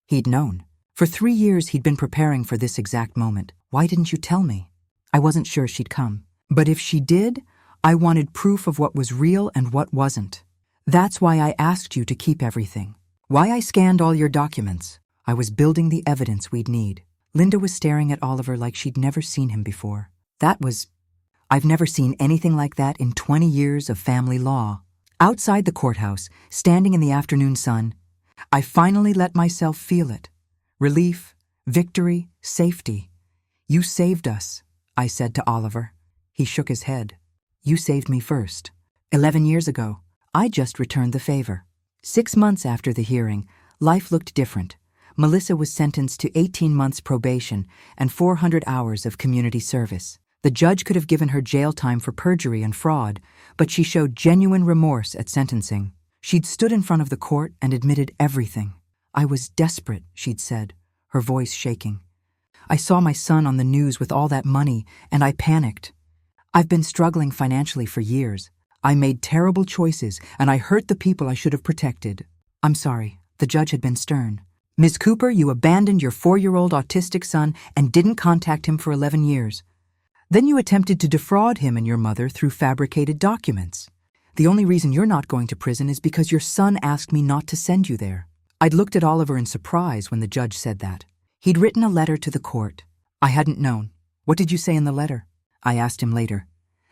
He'd known. For 3 years he'd been preparing for this exact moment. Why didn't you tell me? I wasn't sure she'd come. But if she did, I wanted proof of what was real and what wasn't. That's why I asked you to keep everything. Why I scanned all your documents. I was building the evidence we'd need. Linda was staring at Oliver like she'd never seen him before. I've never seen anything like that in 20 years of family law. Outside the courthouse, standing in the afternoon sun, I finally let myself feel it. Relief, victory, safety. You saved us, I said to Oliver. He shook his head. You saved me first. 11 years ago, I just returned the favor. 6 months after the hearing, life looked different. Melissa was sentenced to 18 months probation and 400 hours of community service. The judge could have given her jail time for perjury and fraud, but she showed genuine remorse at sentencing. She'd stood in front of the court and admitted everything. I was desperate, she'd said, her voice shaking. I saw my son on the news with all that money, and I panicked. I've been struggling financially for years. I made terrible choices, and I hurt the people I should have protected. I'm sorry, the judge had been stern. Ms. Cooper, you abandoned your 4-year-old autistic son and didn't contact him for 11 years. Then you attempted to defraud him and your mother through fabricated documents. The only reason you're not going to prison is because your son asked me not to send you there. I'd looked at Oliver in surprise when the judge said that. He'd written a letter to the court. I hadn't known. What did you say in the letter? I asked him later.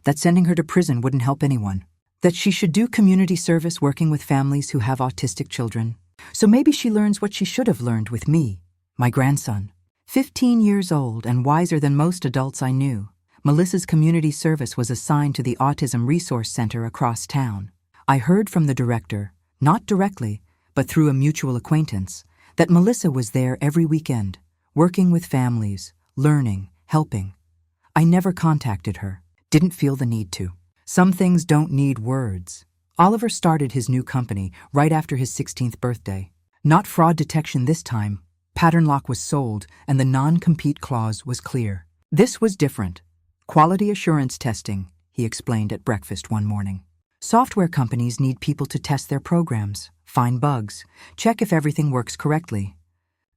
That sending her to prison wouldn't help anyone. That she should do community service working with families who have autistic children. So maybe she learns what she should have learned with me, my grandson. 15 years old and wiser than most adults I knew. Melissa's community service was assigned to the Autism Resource Center across town. I heard from the director, not directly, but through a mutual acquaintance, that Melissa was there every weekend, working with families, learning, helping. I never contacted her, didn't feel the need to. Some things don't need words. Oliver started his new company right after his 16th birthday. Not fraud detection this time. Pattern lock was sold and the non-compete clause was clear. This was different. Quality assurance testing, he explained at breakfast one morning. Software companies need people to test their programs, find bugs, check if everything works correctly.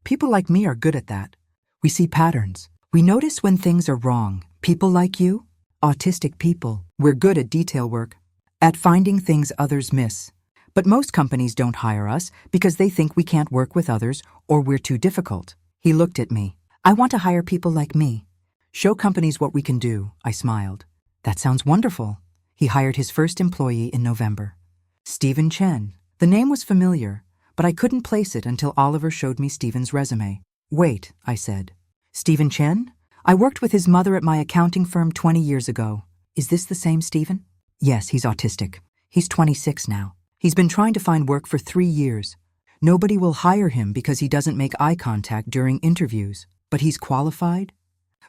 People like me are good at that. We see patterns. We notice when things are wrong. People like you, autistic people, we're good at detail work, at finding things others miss. But most companies don't hire us because they think we can't work with others or we're too difficult. He looked at me. I want to hire people like me. Show companies what we can do, I smiled. That sounds wonderful. He hired his first employee in November. Stephen Chen. The name was familiar, but I couldn't place it until Oliver showed me Stephen's resume. Wait, I said. Stephen Chen? I worked with his mother at my accounting firm 20 years ago. Is this the same Stephen? Yes, he's autistic. He's 26 now. He's been trying to find work for 3 years. Nobody will hire him because he doesn't make eye contact during interviews. But he's qualified?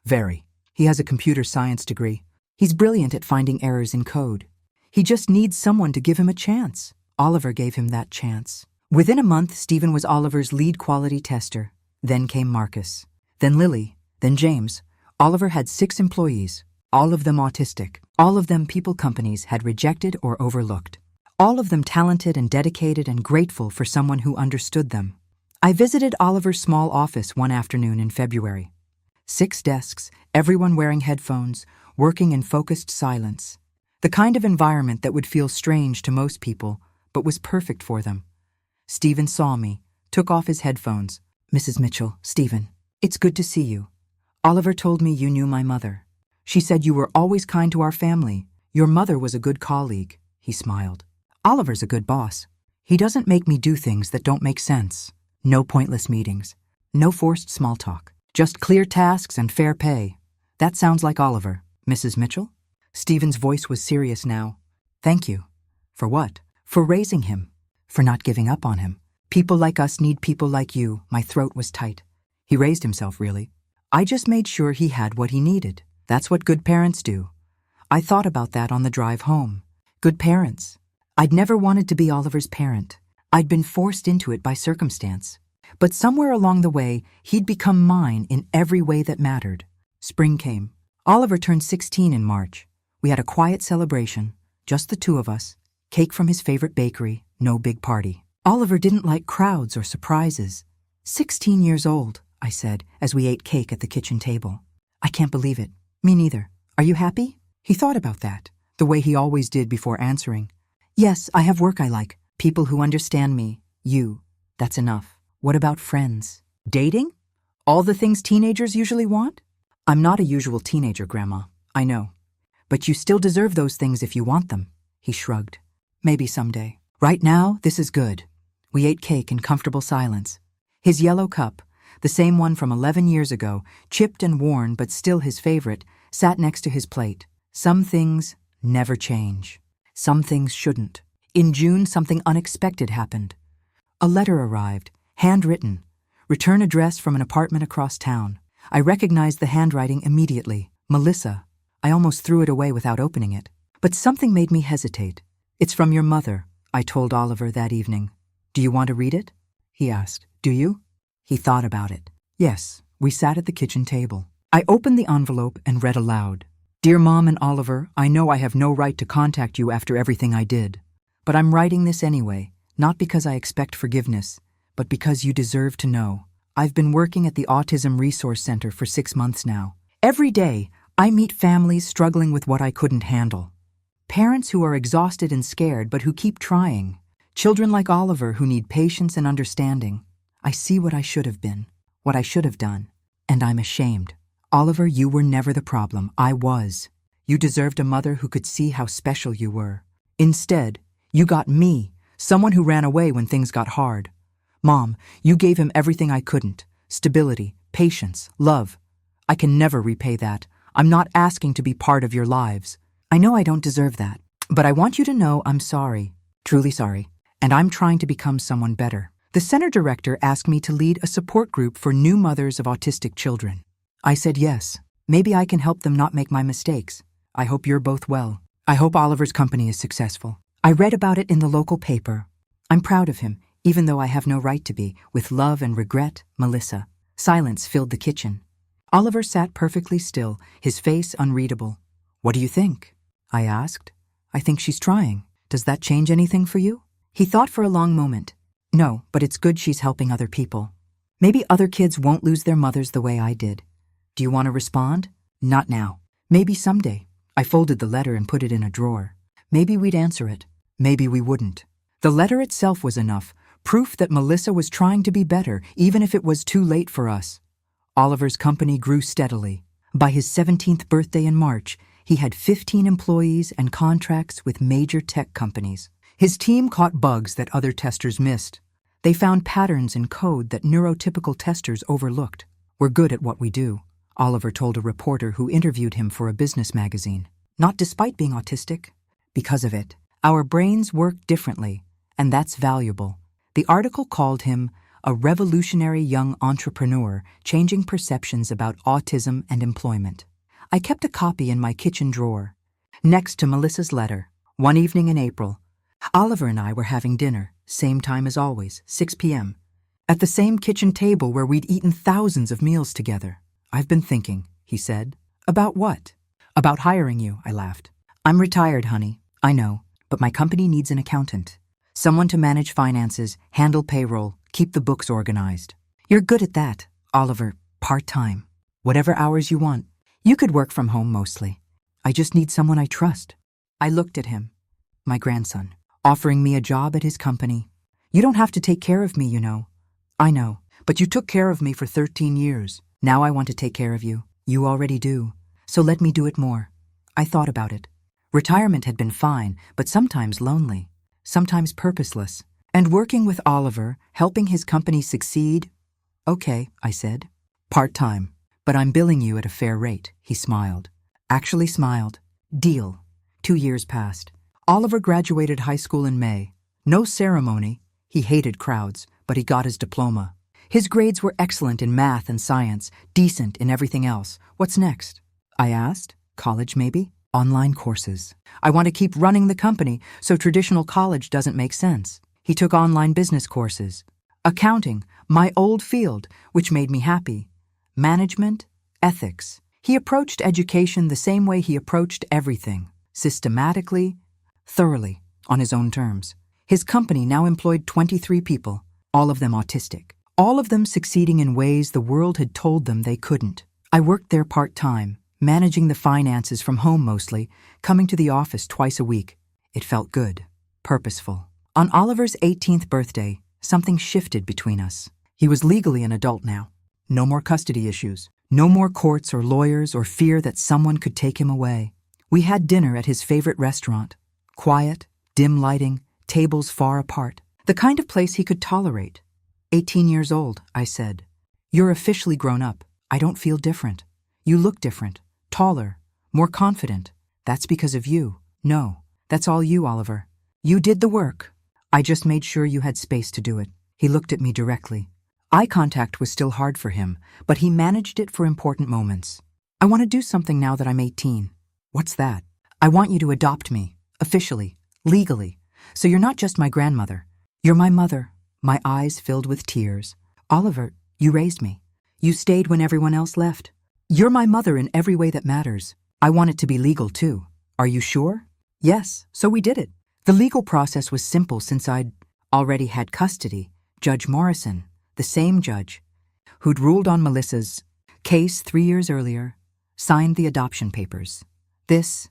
Very. He has a computer science degree. He's brilliant at finding errors in code. He just needs someone to give him a chance. Oliver gave him that chance. Within a month, Stephen was Oliver's lead quality tester. Then came Marcus. Then Lily. Then James. Oliver had 6 employees, all of them autistic. All of them people companies had rejected or overlooked. All of them talented and dedicated and grateful for someone who understood them. I visited Oliver's small office one afternoon in February. 6 desks, everyone wearing headphones, working in focused silence. The kind of environment that would feel strange to most people, but was perfect for them. Stephen saw me, took off his headphones. Mrs. Mitchell, Stephen, it's good to see you. Oliver told me you knew my mother. She said you were always kind to our family. Your mother was a good colleague. He smiled. Oliver's a good boss. He doesn't make me do things that don't make sense. No pointless meetings. No forced small talk. Just clear tasks and fair pay. That sounds like Oliver. Mrs. Mitchell? Stephen's voice was serious now. Thank you. For what? For raising him. For not giving up on him. People like us need people like you. My throat was tight. He raised himself, really. I just made sure he had what he needed. That's what good parents do. I thought about that on the drive home. Good parents. I'd never wanted to be Oliver's parent. I'd been forced into it by circumstance. But somewhere along the way, he'd become mine in every way that mattered. Spring came. Oliver turned 16 in March. We had a quiet celebration, just the 2 of us. Cake from his favorite bakery, no big party. Oliver didn't like crowds or surprises. 16 years old, I said, as we ate cake at the kitchen table. I can't believe it. Me neither. Are you happy? He thought about that, the way he always did before answering. Yes, I have work I like. People who understand me. You. That's enough. What about friends? Dating? All the things teenagers usually want? I'm not a usual teenager, Grandma. I know. But you still deserve those things if you want them. He shrugged. Maybe someday. Right now, this is good. We ate cake in comfortable silence. His yellow cup, the same one from 11 years ago, chipped and worn but still his favorite, sat next to his plate. Some things never change. Some things shouldn't. In June, something unexpected happened. A letter arrived, handwritten. Return address from an apartment across town. I recognized the handwriting immediately. Melissa. I almost threw it away without opening it. But something made me hesitate. It's from your mother, I told Oliver that evening. Do you want to read it? He asked. Do you? He thought about it. Yes. We sat at the kitchen table. I opened the envelope and read aloud. Dear Mom and Oliver, I know I have no right to contact you after everything I did. But I'm writing this anyway, not because I expect forgiveness, but because you deserve to know. I've been working at the Autism Resource Center for 6 months now. Every day, I meet families struggling with what I couldn't handle. Parents who are exhausted and scared but who keep trying. Children like Oliver who need patience and understanding. I see what I should have been, what I should have done, and I'm ashamed. Oliver, you were never the problem. I was. You deserved a mother who could see how special you were. Instead, you got me, someone who ran away when things got hard. Mom, you gave him everything I couldn't. Stability, patience, love. I can never repay that. I'm not asking to be part of your lives. I know I don't deserve that, but I want you to know I'm sorry, truly sorry, and I'm trying to become someone better. The center director asked me to lead a support group for new mothers of autistic children. I said yes. Maybe I can help them not make my mistakes. I hope you're both well. I hope Oliver's company is successful. I read about it in the local paper. I'm proud of him, even though I have no right to be. With love and regret, Melissa. Silence filled the kitchen. Oliver sat perfectly still, his face unreadable. What do you think? I asked. I think she's trying. Does that change anything for you? He thought for a long moment. No, but it's good she's helping other people. Maybe other kids won't lose their mothers the way I did. Do you want to respond? Not now. Maybe someday. I folded the letter and put it in a drawer. Maybe we'd answer it. Maybe we wouldn't. The letter itself was enough, proof that Melissa was trying to be better, even if it was too late for us. Oliver's company grew steadily. By his 17th birthday in March, he had 15 employees and contracts with major tech companies. His team caught bugs that other testers missed. They found patterns in code that neurotypical testers overlooked. We're good at what we do, Oliver told a reporter who interviewed him for a business magazine. Not despite being autistic, because of it. Our brains work differently, and that's valuable. The article called him a revolutionary young entrepreneur changing perceptions about autism and employment. I kept a copy in my kitchen drawer, next to Melissa's letter. One evening in April, Oliver and I were having dinner, same time as always, 6 p.m., at the same kitchen table where we'd eaten thousands of meals together. I've been thinking, he said. About what? About hiring you, I laughed. I'm retired, honey. I know, but my company needs an accountant. Someone to manage finances, handle payroll, keep the books organized. You're good at that, Oliver, part-time. Whatever hours you want. You could work from home mostly. I just need someone I trust. I looked at him, my grandson, offering me a job at his company. You don't have to take care of me, you know. I know, but you took care of me for 13 years. Now I want to take care of you. You already do. So let me do it more. I thought about it. Retirement had been fine, but sometimes lonely, sometimes purposeless. And working with Oliver, helping his company succeed? Okay, I said. Part-time. But I'm billing you at a fair rate, he smiled. Actually smiled. Deal. 2 years passed. Oliver graduated high school in May. No ceremony. He hated crowds, but he got his diploma. His grades were excellent in math and science, decent in everything else. What's next? I asked. College, maybe? Online courses. I want to keep running the company, so traditional college doesn't make sense. He took online business courses. Accounting, my old field, which made me happy. Management, ethics. He approached education the same way he approached everything, systematically, thoroughly, on his own terms. His company now employed 23 people, all of them autistic. All of them succeeding in ways the world had told them they couldn't. I worked there part-time, managing the finances from home mostly, coming to the office twice a week. It felt good, purposeful. On Oliver's 18th birthday, something shifted between us. He was legally an adult now. No more custody issues. No more courts or lawyers or fear that someone could take him away. We had dinner at his favorite restaurant. Quiet, dim lighting, tables far apart. The kind of place he could tolerate. 18 years old, I said. You're officially grown up. I don't feel different. You look different, taller, more confident. That's because of you. No, that's all you, Oliver. You did the work. I just made sure you had space to do it. He looked at me directly. Eye contact was still hard for him, but he managed it for important moments. I want to do something now that I'm 18. What's that? I want you to adopt me, officially, legally. So you're not just my grandmother. You're my mother. My eyes filled with tears. Oliver, you raised me. You stayed when everyone else left. You're my mother in every way that matters. I want it to be legal too. Are you sure? Yes, so we did it. The legal process was simple since I'd already had custody. Judge Morrison, the same judge, who'd ruled on Melissa's case 3 years earlier, signed the adoption papers. This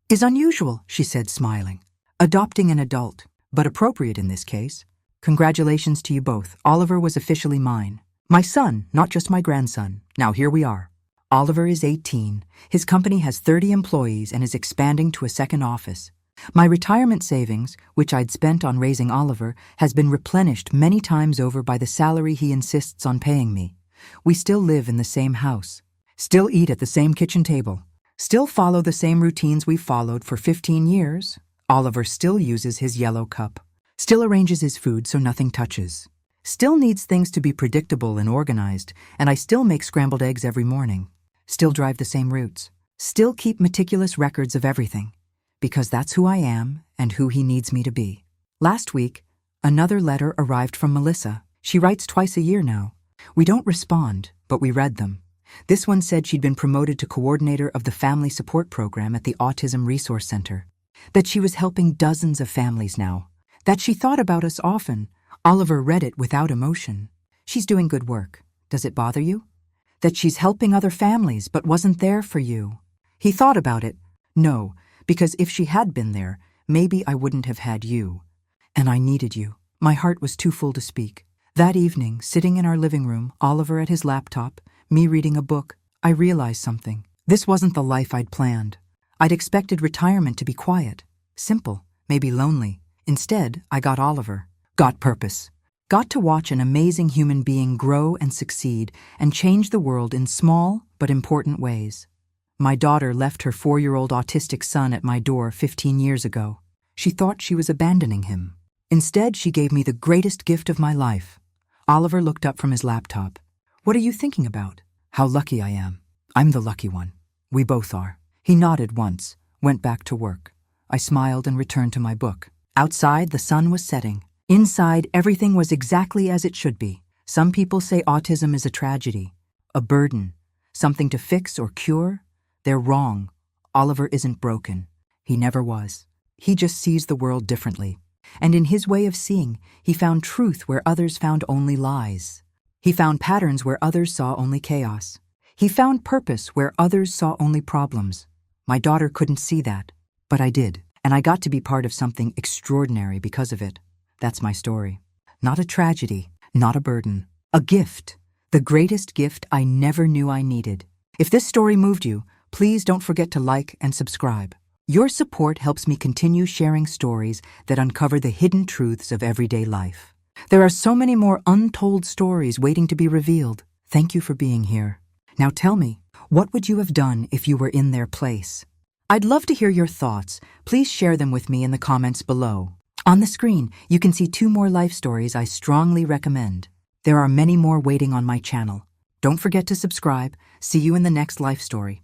is unusual, she said, smiling. Adopting an adult, but appropriate in this case. Congratulations to you both. Oliver was officially mine. My son, not just my grandson. Now here we are. Oliver is 18. His company has 30 employees and is expanding to a second office. My retirement savings, which I'd spent on raising Oliver, has been replenished many times over by the salary he insists on paying me. We still live in the same house, still eat at the same kitchen table, still follow the same routines we've followed for 15 years. Oliver still uses his yellow cup, still arranges his food so nothing touches, still needs things to be predictable and organized, and I still make scrambled eggs every morning, still drive the same routes, still keep meticulous records of everything. because that's who I am and who he needs me to be. Last week, another letter arrived from Melissa. She writes twice a year now. We don't respond, but we read them. This one said she'd been promoted to coordinator of the family support program at the Autism Resource Center, that she was helping dozens of families now, that she thought about us often. Oliver read it without emotion. She's doing good work. Does it bother you? That she's helping other families but wasn't there for you. He thought about it. No, because if she had been there, maybe I wouldn't have had you. And I needed you. My heart was too full to speak. That evening, sitting in our living room, Oliver at his laptop, me reading a book, I realized something. This wasn't the life I'd planned. I'd expected retirement to be quiet, simple, maybe lonely. Instead, I got Oliver, got purpose, got to watch an amazing human being grow and succeed and change the world in small but important ways. My daughter left her 4-year-old autistic son at my door 15 years ago. She thought she was abandoning him. Instead, she gave me the greatest gift of my life. Oliver looked up from his laptop. What are you thinking about? How lucky I am. I'm the lucky one. We both are. He nodded once, went back to work. I smiled and returned to my book. Outside, the sun was setting. Inside, everything was exactly as it should be. Some people say autism is a tragedy, a burden, something to fix or cure. They're wrong. Oliver isn't broken. He never was. He just sees the world differently. And in his way of seeing, he found truth where others found only lies. He found patterns where others saw only chaos. He found purpose where others saw only problems. My daughter couldn't see that, but I did. And I got to be part of something extraordinary because of it. That's my story. Not a tragedy, not a burden. A gift. The greatest gift I never knew I needed. If this story moved you, please don't forget to like and subscribe. Your support helps me continue sharing stories that uncover the hidden truths of everyday life. There are so many more untold stories waiting to be revealed. Thank you for being here. Now tell me, what would you have done if you were in their place? I'd love to hear your thoughts. Please share them with me in the comments below. On the screen, you can see 2 more life stories I strongly recommend. There are many more waiting on my channel. Don't forget to subscribe. See you in the next life story.